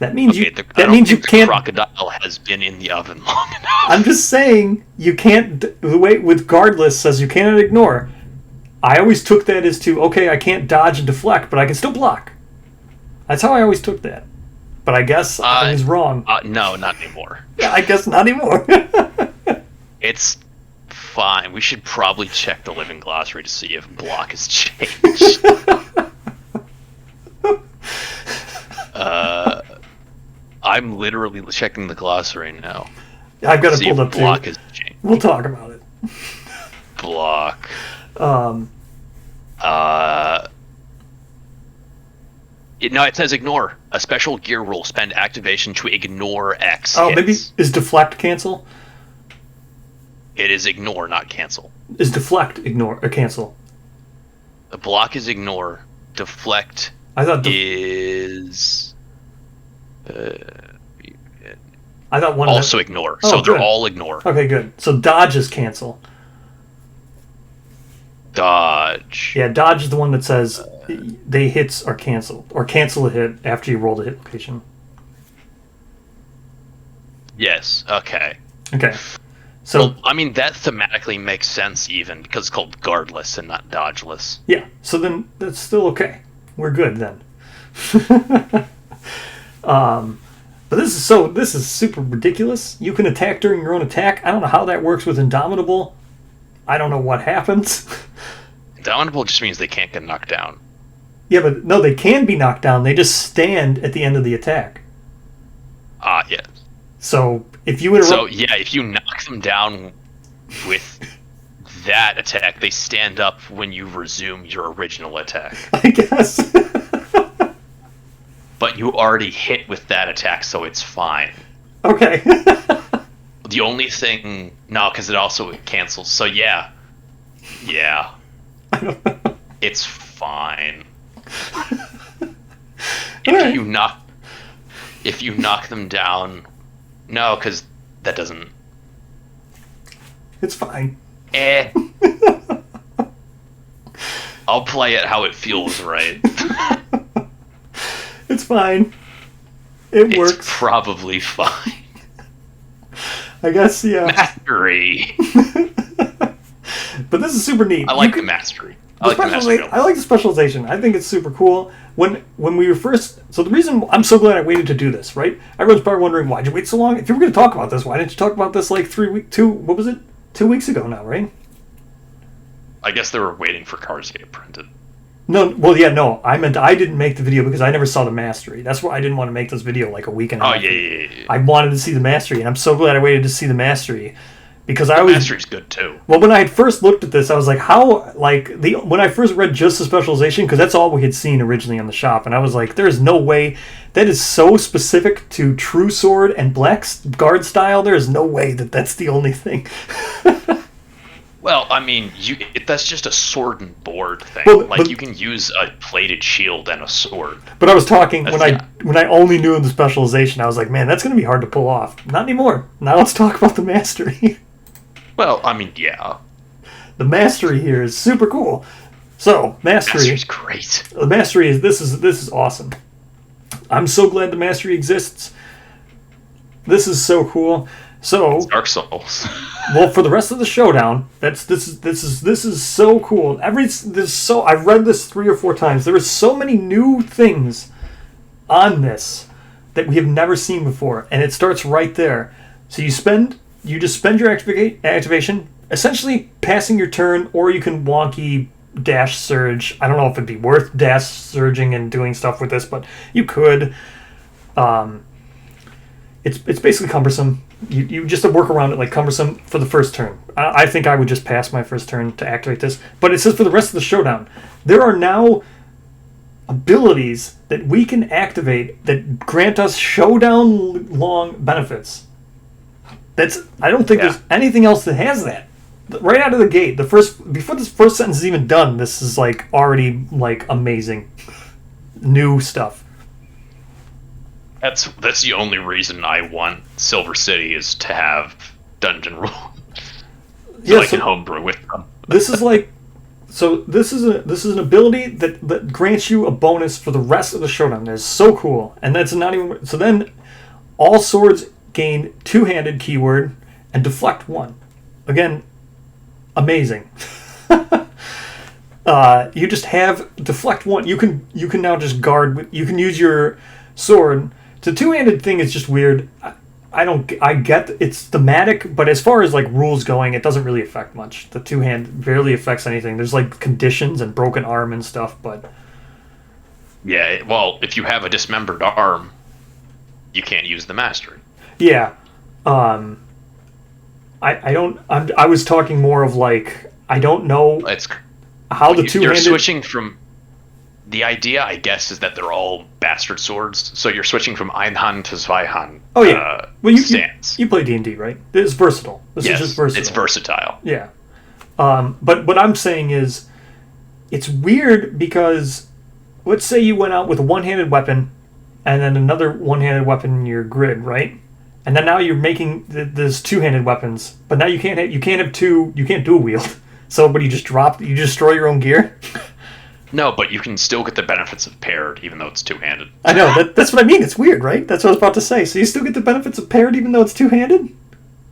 That means you can't. The crocodile has been in the oven long enough. I'm just saying you can't. The way with guardless says you cannot ignore. I always took that as to okay, I can't dodge and deflect, but I can still block. That's how I always took that. But I guess I was wrong. No, not anymore. Yeah, I guess not anymore. It's fine. We should probably check the Living Glossary to see if block has changed. I'm literally checking the glossary now. I've got to pull up block has changed. We'll talk about it. Block. It says ignore. A special gear rule. Spend activation to ignore X. Oh, hits. maybe is deflect cancel? It is ignore, not cancel. Is deflect ignore or cancel? The block is ignore. deflect I thought is I thought one also of ignore. Oh, So they're good. all ignore. Okay, good. So dodge is cancel. Dodge. Yeah, dodge is the one that says they hits are canceled, or cancel a hit after you roll the hit location. Yes. Okay. Okay. So Well, I mean that thematically makes sense even because it's called guardless and not dodgeless. yeah, so then that's still okay. We're good then. But this is super ridiculous. You can attack during your own attack. I don't know how that works with Indomitable. I don't know what happens. Indomitable just means they can't get knocked down. Yeah, but no, they can be knocked down. They just stand at the end of the attack. Yes. So if you interrupt, So yeah, if you knock them down with that attack, they stand up when you resume your original attack. I guess. But you already hit with that attack, so it's fine. Okay. The only thing... No, because it also cancels. So yeah. Yeah. It's fine. Alright. If you knock them down... No, because that doesn't... It's fine. I'll play it how it feels right. It's fine. It works. It's probably fine. I guess, yeah. Mastery. But this is super neat. I like the mastery. I like the mastery. I like the specialization. I think it's super cool. When we were first... So the reason... I'm so glad I waited to do this, right? Everyone's probably wondering, why'd you wait so long? If you were going to talk about this, why didn't you talk about this like 2 weeks ago now, right? I guess they were waiting for cards to get printed. No, well, yeah, no. I meant I didn't make the video because I never saw the mastery. That's why I didn't want to make this video like a week and a half. Yeah. I wanted to see the mastery, and I'm so glad I waited to see the mastery. Because I The always... mastery's good too. Well, when I had first looked at this, I was like, how... when I first read just the specialization, because that's all we had seen originally on the shop, and I was like, there's no way... That is so specific to True Sword and Black Guard style, there is no way that that's the only thing. Well, I mean, that's just a sword and board thing. But you can use a plated shield and a sword. But I was talking when I only knew the specialization. I was like, man, that's going to be hard to pull off. Not anymore. Now let's talk about the mastery. Well, I mean, yeah. The mastery here is super cool. So mastery. Mastery's great. The mastery is this is awesome. I'm so glad the mastery exists. This is so cool. So It's Dark Souls. well, for the rest of the showdown, this is so cool. I've read this 3 or 4 times. There are so many new things on this that we have never seen before, and it starts right there. So you just spend your activation, essentially passing your turn, or you can wonky dash surge. I don't know if it'd be worth dash surging and doing stuff with this, but you could. It's basically cumbersome. You just work around it like cumbersome for the first turn. I think I would just pass my first turn to activate this. But it says for the rest of the showdown, there are now abilities that we can activate that grant us showdown long benefits. I don't think there's anything else that has that. Right out of the gate, before this first sentence is even done, this is like already like amazing new stuff. That's the only reason I want Silver City is to have dungeon rules. So I can homebrew with them. This is like, so this is an ability that grants you a bonus for the rest of the showdown. That is so cool, and that's not even. So then, all swords gain 2-handed keyword and deflect 1. Again, amazing. You just have deflect 1. You can now just guard. You can use your sword. The 2-handed thing is just weird. I get it's thematic, but as far as like rules going, it doesn't really affect much. The 2-hand barely affects anything. There's like conditions and broken arm and stuff, but yeah. Well, if you have a dismembered arm, you can't use the mastery. Yeah. I was talking more of like I don't know how the 2-handed. You're switching from. The idea, I guess, is that they're all bastard swords. So you're switching from Einhand to Zweihand. Oh yeah. Well, stance. You play D&D, right? It's versatile. This is just versatile. It's versatile. Yeah. But what I'm saying is, it's weird because let's say you went out with a one-handed weapon, and then another one-handed weapon in your grid, right? And then now you're making this two-handed weapons, but now you can't have two. You can't dual wield. So, but you just destroy your own gear. No, but you can still get the benefits of paired, even though it's two-handed. I know that's what I mean. It's weird, right? That's what I was about to say. So you still get the benefits of paired, even though it's two-handed.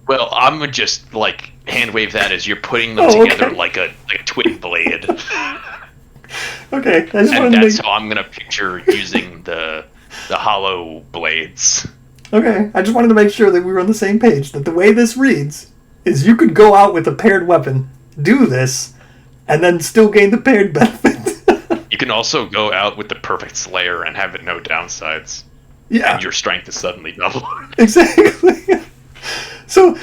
Well, I'm gonna just like hand wave that as you're putting them together like a twin blade. Okay, that's how I'm gonna picture using the hollow blades. Okay, I just wanted to make sure that we were on the same page. That the way this reads is you could go out with a paired weapon, do this, and then still gain the paired benefit. You can also go out with the perfect slayer and have it no downsides. Yeah. And your strength is suddenly double. Exactly. So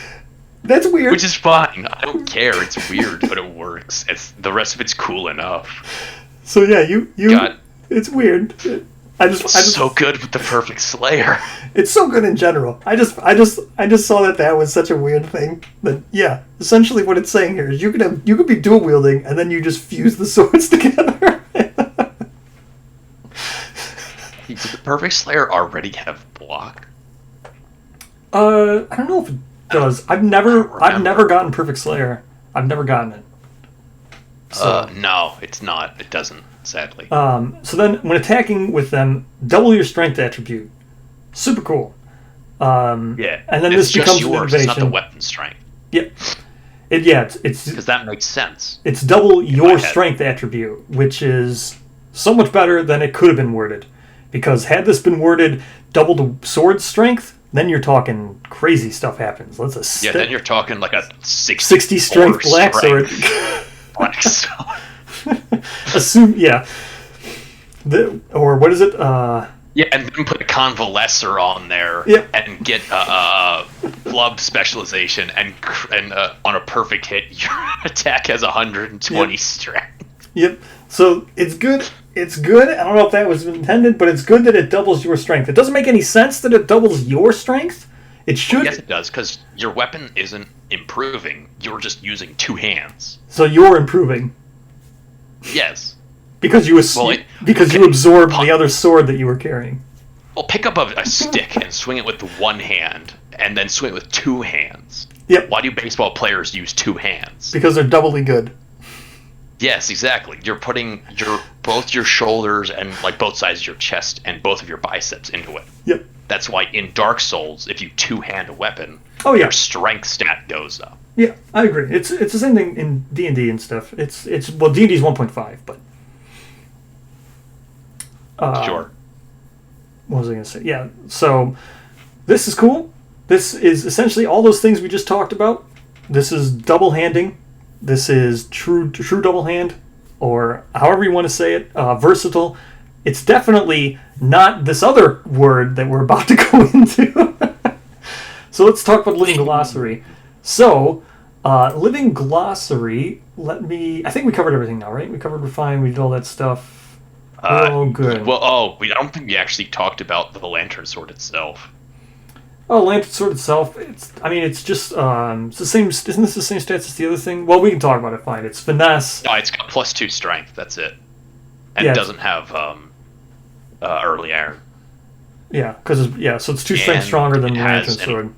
that's weird. Which is fine. I don't care. It's weird, but it works. The rest of it's cool enough. So yeah, it's weird. I just so good with the perfect slayer. It's so good in general. I just saw that was such a weird thing. That yeah, essentially what it's saying here is you could be dual wielding and then you just fuse the swords together. Did the perfect slayer already have block? I don't know if it does. I've never gotten perfect slayer. I've never gotten it. So, no, it's not. It doesn't. Sadly. So then, when attacking with them, double your strength attribute. Super cool. Yeah. And then this becomes yours. an innovation. It's not the weapon strength. Yep. It's because that makes sense. It's double your strength attribute, which is so much better than it could have been worded. Because had this been worded double the sword strength, then you're talking crazy stuff happens. Then you're talking like a 60 strength black sword. Black sword. Assume, yeah. Or what is it? Yeah, and then put a convalescer on there, and get flub specialization, and on a perfect hit, your attack has 120 strength. Yep. So it's good. It's good. I don't know if that was intended, but it's good that it doubles your strength. It doesn't make any sense that it doubles your strength. It should. Well, yes, it does, because your weapon isn't improving. You're just using two hands. So you're improving. Yes. Because you absorbed the other sword that you were carrying. Well, pick up a stick and swing it with one hand, and then swing it with two hands. Yep. Why do baseball players use two hands? Because they're doubly good. Yes, exactly. You're putting both your shoulders and like both sides of your chest and both of your biceps into it. Yep. That's why in Dark Souls, if you two-hand a weapon, your strength stat goes up. Yeah, I agree. It's the same thing in D&D and stuff. It's D&D's 1.5, but sure. What was I going to say? Yeah. So this is cool. This is essentially all those things we just talked about. This is double handing. This is true double hand, or however you want to say it. Versatile. It's definitely not this other word that we're about to go into. So let's talk about Living Glossary. So, Living Glossary, I think we covered everything now, right? We covered Refine, we did all that stuff. Oh, good. Well, I don't think we actually talked about the Lantern Sword itself. Oh, Lantern Sword itself, it's just, it's the same, isn't this the same stats as the other thing? Well, we can talk about it, fine. It's Finesse. No, it's got +2 strength, that's it. And it doesn't have, early iron. Yeah, so it's 2 strength stronger than the Lantern Sword.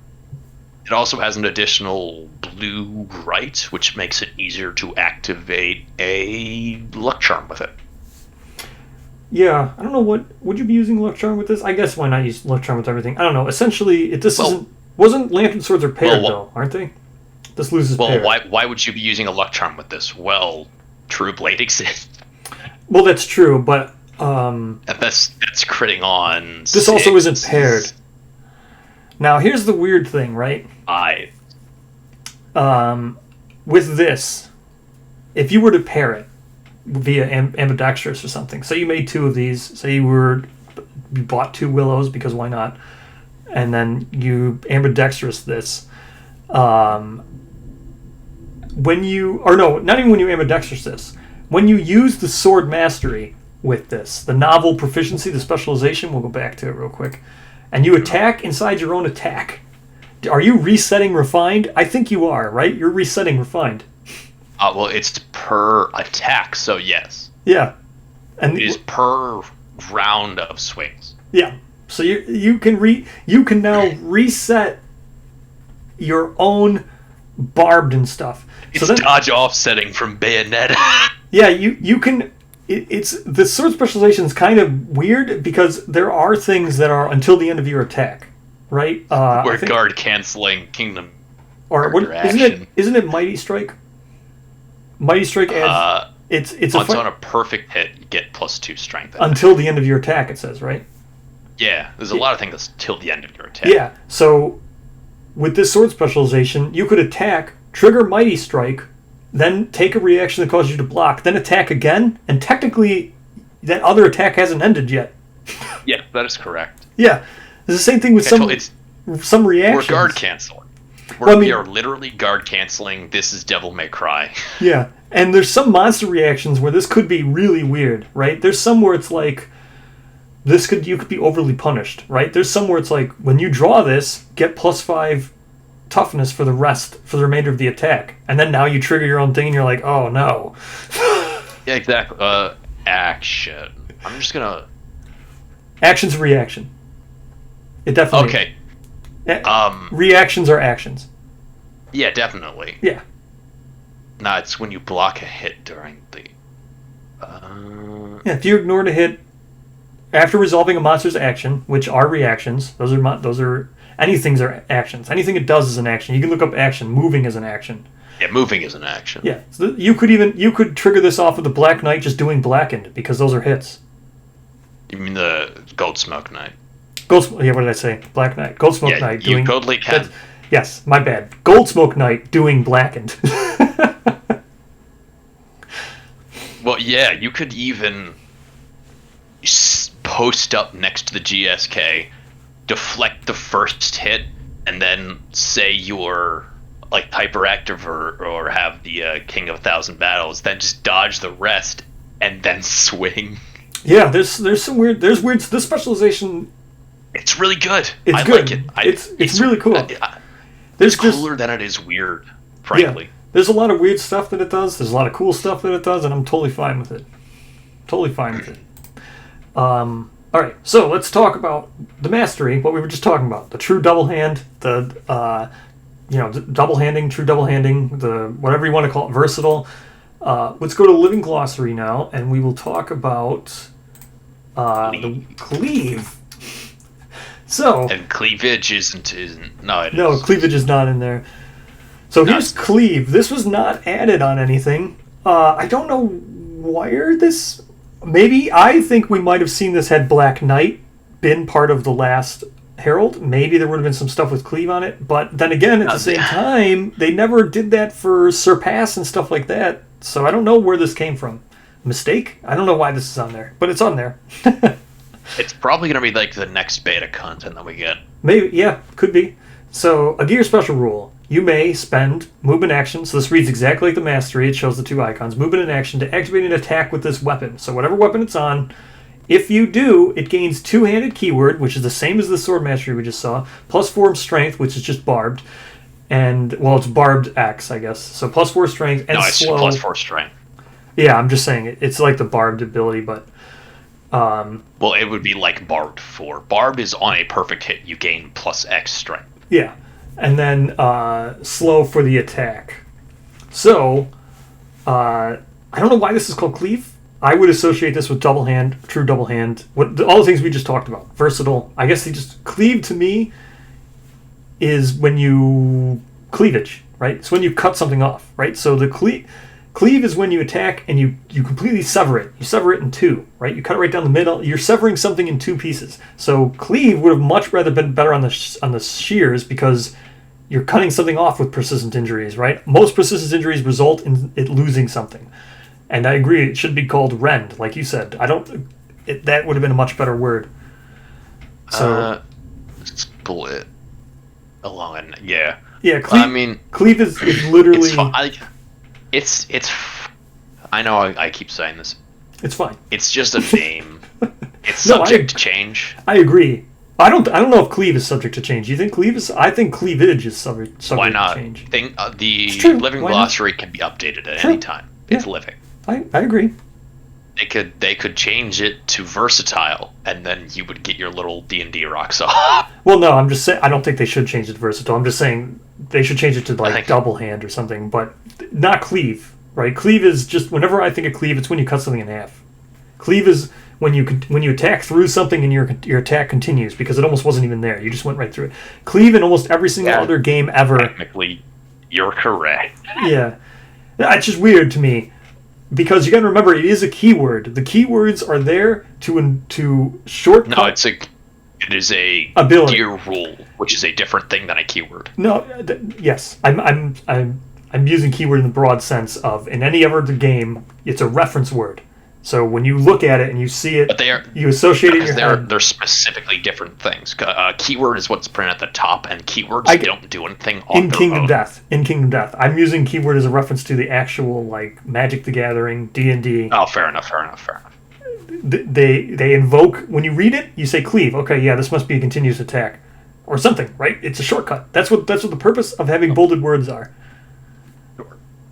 It also has an additional blue right, which makes it easier to activate a luck charm with it. Yeah, I don't know would you be using luck charm with this? I guess why not use luck charm with everything? I don't know. Essentially, wasn't Lantern Swords are paired though, aren't they? This loses pair. Well, why would you be using a luck charm with this? Well, True Blade exists. Well, that's true, but that's critting on. This also isn't paired. Now, here's the weird thing, right? With this, if you were to pair it via ambidextrous or something, say you made 2 of these, say you bought 2 Willows because why not, and then you ambidextrous this, not even when you ambidextrous this, when you use the sword mastery with this, the novel proficiency, the specialization, we'll go back to it real quick, and you attack inside your own attack. Are you resetting Refined? I think you are, right? You're resetting Refined. Well, it's per attack, so yes. Yeah. And It is per round of swings. yeah, so you can now reset your own barbed and stuff. It's So then, dodge offsetting from Bayonetta. yeah, you can. It's the sword specialization is kind of weird because there are things that are until the end of your attack, right? We're guard canceling Kingdom. Or what, action. isn't it Mighty Strike? Mighty Strike adds it's Once on a perfect hit, you get +2 strength. Until the end of your attack, it says, right? Yeah, there's a lot of things that's till the end of your attack. Yeah, so with this sword specialization, you could attack, trigger Mighty Strike, then take a reaction that causes you to block, then attack again, and technically that other attack hasn't ended yet. Yeah, that is correct. Yeah, it's the same thing with some reactions. We're guard canceling. We are literally guard canceling. This is Devil May Cry. Yeah, and there's some monster reactions where this could be really weird, right? There's some where it's like you could be overly punished, right? There's some where it's like when you draw this, get +5 toughness for the remainder of the attack, and then now you trigger your own thing, and you're like, oh no. Yeah, exactly. Action. I'm just gonna. Action's a reaction. It definitely. Okay. Reactions are actions. Yeah, definitely. Yeah. Nah, it's when you block a hit during the. Yeah, if you ignored a hit after resolving a monster's action, which are reactions, those are anything's are actions. Anything it does is an action. You can look up action. Moving is an action. Yeah, moving is an action. Yeah, so you could trigger this off of the Black Knight just doing blackened because those are hits. You mean the Gold Smoke Knight? Yeah, what did I say? Black Knight. Gold Smoke Knight doing. You totally can. Yes, my bad. Gold Smoke Knight doing blackened. Well, yeah, you could even post up next to the GSK, deflect the first hit, and then say you're like hyperactive or have the King of 1,000 Battles, then just dodge the rest and then swing. Yeah, there's some weird. There's weird. This specialization. It's really good. It's I good. like it. It's really cool. It's cooler than it is weird, frankly. Yeah, there's a lot of weird stuff that it does. There's a lot of cool stuff that it does, and I'm totally fine with it. Totally fine with it. All right, so let's talk about the mastery. What we were just talking about: the true double hand, the double handing, true double handing, the whatever you want to call it, versatile. Let's go to Living Glossary now, and we will talk about the Cleave. So and Cleavage isn't no, it no is. Cleavage is not in there. So here's Cleave. This was not added on anything. I don't know where this. Maybe I think we might have seen this had Black Knight been part of the last Herald. Maybe there would have been some stuff with Cleave on it. But then again, at the same time, they never did that for Surpass and stuff like that. So I don't know where this came from. Mistake? I don't know why this is on there, but it's on there. It's probably going to be like the next beta content that we get. Maybe, yeah, could be. So, a gear special rule. You may spend movement action, so this reads exactly like the mastery, it shows the two icons, movement and action to activate an attack with this weapon. So whatever weapon it's on, if you do, it gains two-handed keyword, which is the same as the sword mastery we just saw, +4 strength, which is just barbed, and, well, it's barbed X, I guess. So +4 strength and slow. No, it's +4 strength. Yeah, I'm just saying, it's like the barbed ability, but... well, it would be like Barbed 4. Barbed is on a perfect hit, you gain +X strength. Yeah, and then slow for the attack. So, I don't know why this is called Cleave. I would associate this with double hand, true double hand, all the things we just talked about. Versatile. I guess Cleave to me is when you cleavage, right? It's when you cut something off, right? So the Cleave is when you attack and you completely sever it. You sever it in two, right? You cut it right down the middle. You're severing something in two pieces. So Cleave would have much rather been better on the shears because you're cutting something off with persistent injuries, right? Most persistent injuries result in it losing something. And I agree, it should be called rend, like you said. That would have been a much better word. So split along and yeah. Yeah, Cleave, I mean, Cleave is literally... It's I know I keep saying this. It's fine. It's just a name. It's subject to change. I agree. I don't know if Cleave is subject to change. You think Cleave is? I think Cleavage is subject to change. The Living Glossary can be updated at any time. It's living. I agree. They could change it to versatile, and then you would get your little D&D rocks off. Well, no, I'm just saying I don't think they should change it to versatile. I'm just saying they should change it to like think- double hand or something, but not cleave. Right? Cleave is just whenever I think of cleave, it's when you cut something in half. Cleave is when you attack through something and your attack continues because it almost wasn't even there. You just went right through it. Cleave in almost every single other game ever. Technically, you're correct. Yeah, it's just weird to me because you got to remember it is a keyword. The keywords are there to shortcut. No, it is a ability. gear rule, which is a different thing than a keyword. No, yes, I'm using keyword in the broad sense of in any other game, it's a reference word. So when you look at it and you see it, But you associate it in your head. they're specifically different things. Keyword is what's printed at the top, and keywords don't do anything on in their Kingdom own. Death. In Kingdom Death, I'm using keyword as a reference to the actual like Magic the Gathering, D&D. Oh, fair enough. They invoke when you read it. You say cleave. Okay, yeah, this must be a continuous attack, or something, right? It's a shortcut. That's what the purpose of having bolded words are.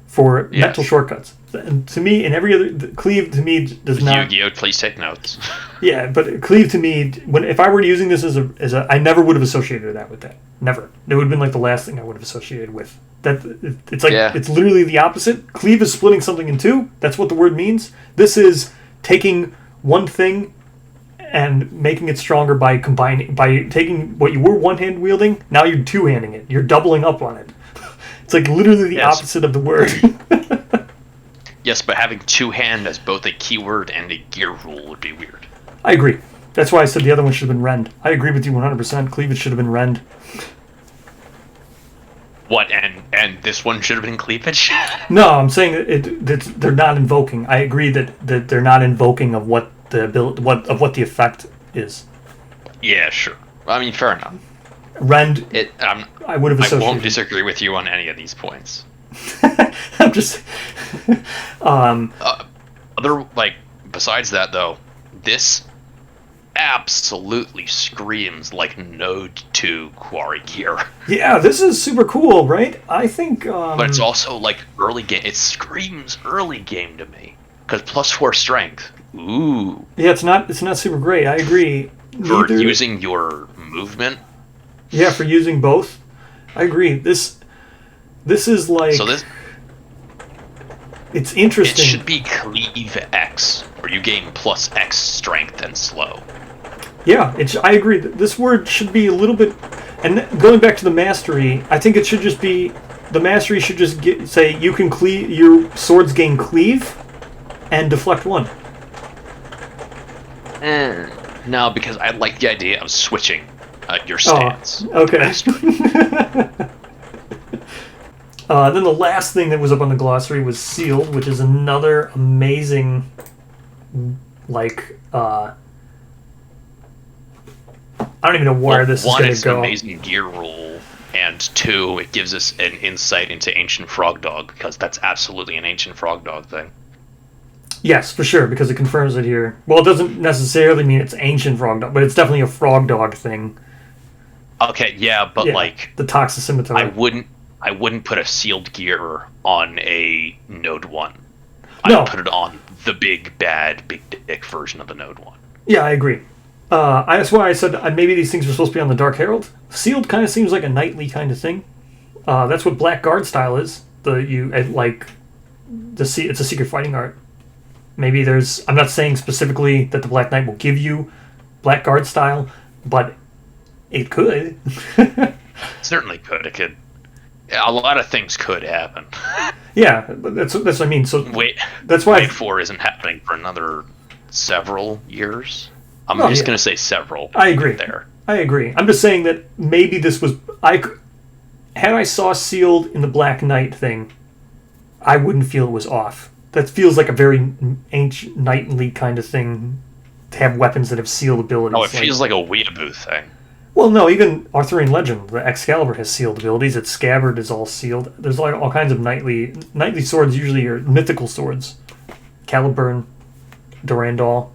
For mental shortcuts. And to me, in every other cleave to me does not. Yu-Gi-Oh! Please take notes. Yeah, but cleave to me, if I were using this as a, I never would have associated that with that. Never. It would have been like the last thing I would have associated with. It's like it's literally the opposite. Cleave is splitting something in two. That's what the word means. This is taking one thing and making it stronger by taking what you were one hand wielding. Now you're two handing it. You're doubling up on it. It's like literally the opposite of the word. Yes, but having two-hand as both a keyword and a gear rule would be weird. I agree. That's why I said the other one should have been rend. I agree with you 100%. Cleavage should have been rend. What, and this one should have been cleavage? No, I'm saying they're not invoking. I agree that they're not invoking of what the the effect is. Yeah, sure. I mean, fair enough. Rend. I would have associated. I won't disagree with you on any of these points. I'm just. Besides that though, this absolutely screams like Node 2 Quarry Gear. Yeah, this is super cool, right? I think. But it's also like early game. It screams early game to me because +4 strength. Ooh. Yeah, it's not super great. I agree. For using your movement. Yeah, for using both. I agree. This is like. So this. It's interesting. It should be Cleave X, where you gain +X strength and slow. Yeah, I agree. This word should be a little bit. And going back to the mastery, I think it should just be. The mastery should just say you can cleave. Your swords gain cleave, and deflect 1. No, because I like the idea of switching your stance. Oh, okay. Then the last thing that was up on the glossary was sealed, which is another amazing, like, I don't even know where this is going to go. One, it's an amazing gear rule, and 2, it gives us an insight into Ancient Frog Dog, because that's absolutely an Ancient Frog Dog thing. Yes, for sure, because it confirms it here. Well, it doesn't necessarily mean it's Ancient Frog Dog, but it's definitely a Frog Dog thing. Okay, yeah, but like... The Toxicimitar. I wouldn't put a sealed gear on a Node 1. No. I'd put it on the big, bad, big dick version of the Node 1. Yeah, I agree. That's why I said maybe these things are supposed to be on the Dark Herald. Sealed kind of seems like a knightly kind of thing. That's what Black Guard style is. It's a secret fighting art. Maybe I'm not saying specifically that the Black Knight will give you Black Guard style, but it could. Certainly could. It could. A lot of things could happen. Yeah, that's what I mean. So that's why Wave 4 isn't happening for another several years. I'm just going to say several. I agree. There. I agree. I'm just saying that maybe this was had I saw sealed in the Black Knight thing, I wouldn't feel it was off. That feels like a very ancient knightly kind of thing to have weapons that have sealed abilities. Oh, it feels like a weeaboo thing. Well, no, even Arthurian legend, the Excalibur has sealed abilities. Its scabbard is all sealed. There's like all kinds of knightly swords. Usually are mythical swords. Caliburn, Durandal.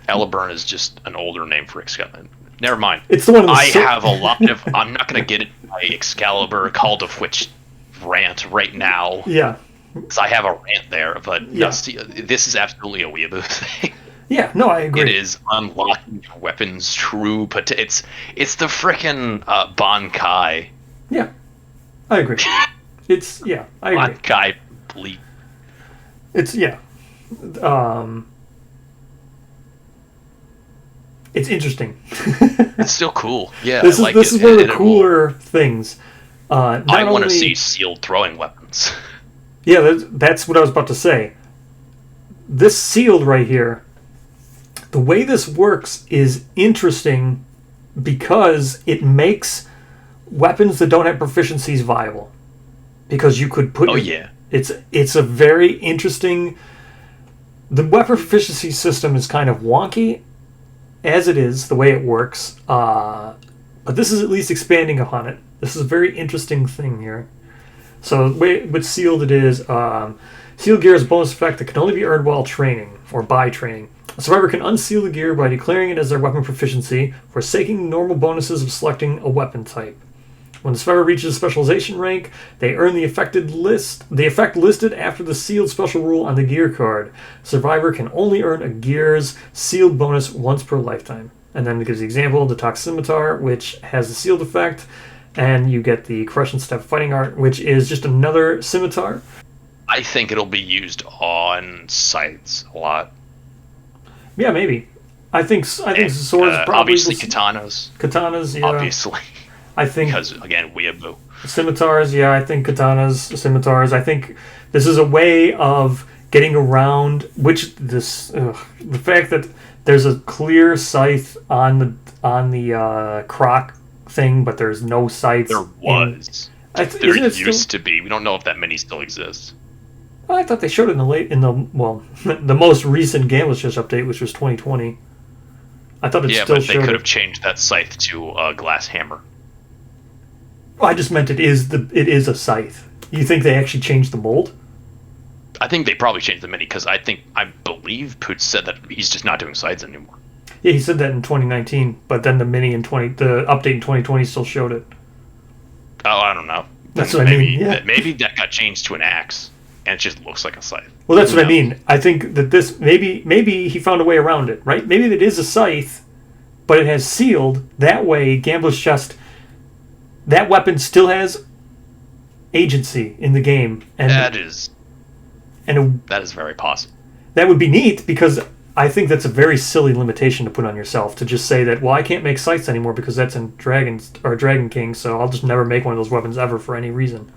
Caliburn is just an older name for Excalibur. Never mind. It's the one. I have a lot of. I'm not going to get it by Excalibur, Call of Witch rant right now. Yeah. because I have a rant there, but Yeah. no, see, this is absolutely a weeaboo thing. Yeah, no, I agree. It is unlocking your weapon's true it's the frickin' Bankai. Yeah, I agree. I agree. Bankai bleep. It's it's interesting. It's still cool. Yeah, This I like is it. one of And the it will- cooler things. Not I want to only- see sealed throwing weapons. Yeah, that's what I was about to say. This sealed right here, the way this works is interesting because it makes weapons that don't have proficiencies viable. Because you could put... Oh, yeah. It's a very interesting... The weapon proficiency system is kind of wonky as it is, the way it works. But this is at least expanding upon it. This is a very interesting thing here. So the way with sealed it is, sealed gear is a bonus effect that can only be earned while training, or by training. A survivor can unseal the gear by declaring it as their weapon proficiency, forsaking normal bonuses of selecting a weapon type. When the survivor reaches specialization rank, they earn the effect listed after the sealed special rule on the gear card. Survivor can only earn a gear's sealed bonus once per lifetime. And then it gives the example, the Tox Scimitar, which has the sealed effect, and you get the Crush and Step Fighting Art, which is just another scimitar. I think it'll be used on scythes a lot. Yeah, maybe. I think swords probably... Obviously katanas. Katanas, yeah. Obviously. I think... Because, again, weeaboo. Scimitars, yeah, I think katanas, scimitars. I think this is a way of getting around the fact that there's a clear scythe on the croc thing, but there's no scythes. There was. There used to be. We don't know if that many still exist. Well, I thought they showed it the most recent Gamblers update, which was 2020. I thought it still showed. Yeah, but they could have changed that scythe to a glass hammer. Well, I just meant it is a scythe. You think they actually changed the mold? I think they probably changed the mini because I believe Pooch said that he's just not doing scythes anymore. Yeah, he said that in 2019, but then the update in 2020 still showed it. Oh, I don't know. That's what I mean. Yeah. Maybe that got changed to an axe, and it just looks like a scythe. Well, that's what I mean. I think that this maybe he found a way around it, right? Maybe it is a scythe, but it has sealed. That way, Gambler's Chest, that weapon still has agency in the game, and that is very possible. That would be neat because I think that's a very silly limitation to put on yourself to just say that, well, I can't make scythes anymore because that's in Dragon King, so I'll just never make one of those weapons ever for any reason.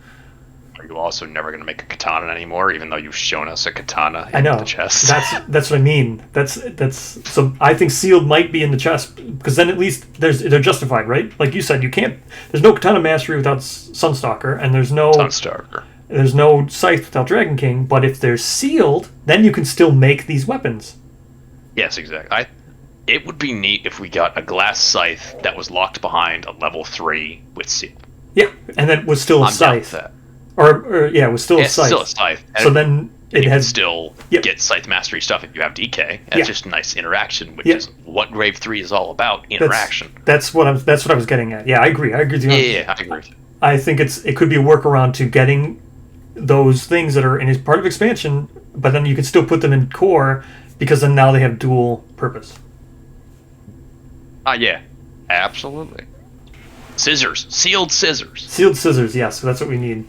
Are you also never going to make a katana anymore, even though you've shown us a katana in the chest? That's what I mean. That's so I think sealed might be in the chest because then at least they're justified, right? Like you said, you can't. There's no katana mastery without Sunstalker, and there's no scythe without Dragon King. But if they're sealed, then you can still make these weapons. Yes, exactly. It would be neat if we got a glass scythe that was locked behind a level 3 with seal. Yeah, and then was still a scythe. That. Or yeah, it was still a scythe. Still a scythe. So then it has still get scythe mastery stuff if you have DK. It's just nice interaction, which is what Grave 3 is all about. Interaction. That's what I was getting at. Yeah, I agree. I agree with you. Yeah, I agree. I think it could be a workaround to getting those things that are in part of expansion, but then you can still put them in core because then now they have dual purpose. Yeah, absolutely. Scissors, sealed scissors. Sealed scissors, yes, that's what we need.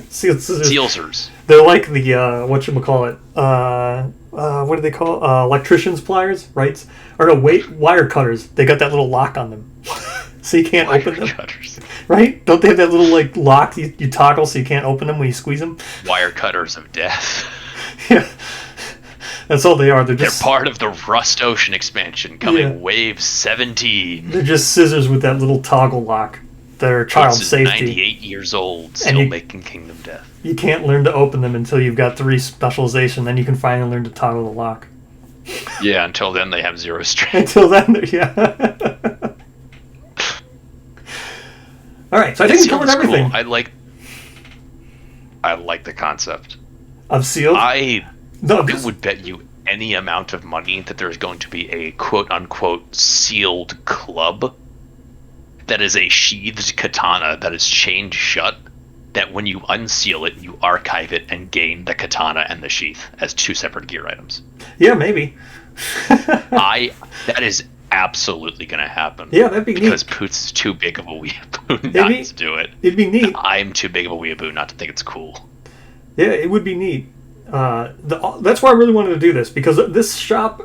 Sealed scissors. Sealsers. They're like the whatchamacallit. What do they call electrician's pliers, right? Or no, wire cutters. They got that little lock on them, so you can't open them. Cutters. Right? Don't they have that little lock you toggle so you can't open them when you squeeze them? Wire cutters of death. Yeah. That's all they are. They're part of the Rust Ocean expansion coming Wave 17. They're just scissors with that little toggle lock. They're child safety. 98 years old, still making Kingdom Death. You can't learn to open them until you've got 3 specialization. Then you can finally learn to toggle the lock. Yeah, until then they have 0 strength. Until then, yeah. All right, so I think we covered everything. Cool. I like the concept of sealed. I would bet you any amount of money that there's going to be a quote-unquote sealed club that is a sheathed katana that is chained shut that when you unseal it, you archive it and gain the katana and the sheath as 2 separate gear items. Yeah, maybe. That is absolutely going to happen. Yeah, that'd be neat. Because Poots is too big of a weeaboo not to do it. It'd be neat. I'm too big of a weeaboo not to think it's cool. Yeah, it would be neat. That's why I really wanted to do this, because this shop,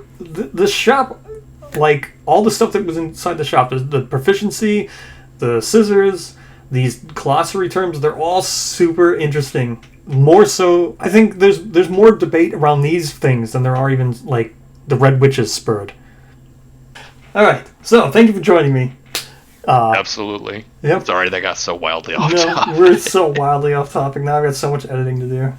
like, all the stuff that was inside the shop, the proficiency, the scissors, these glossary terms, they're all super interesting. More so, I think there's more debate around these things than there are even, like, the Red Witch's Spurred. Alright, so thank you for joining me. Absolutely. Yep. Sorry that got so wildly off topic. We're so wildly off topic now. I've got so much editing to do.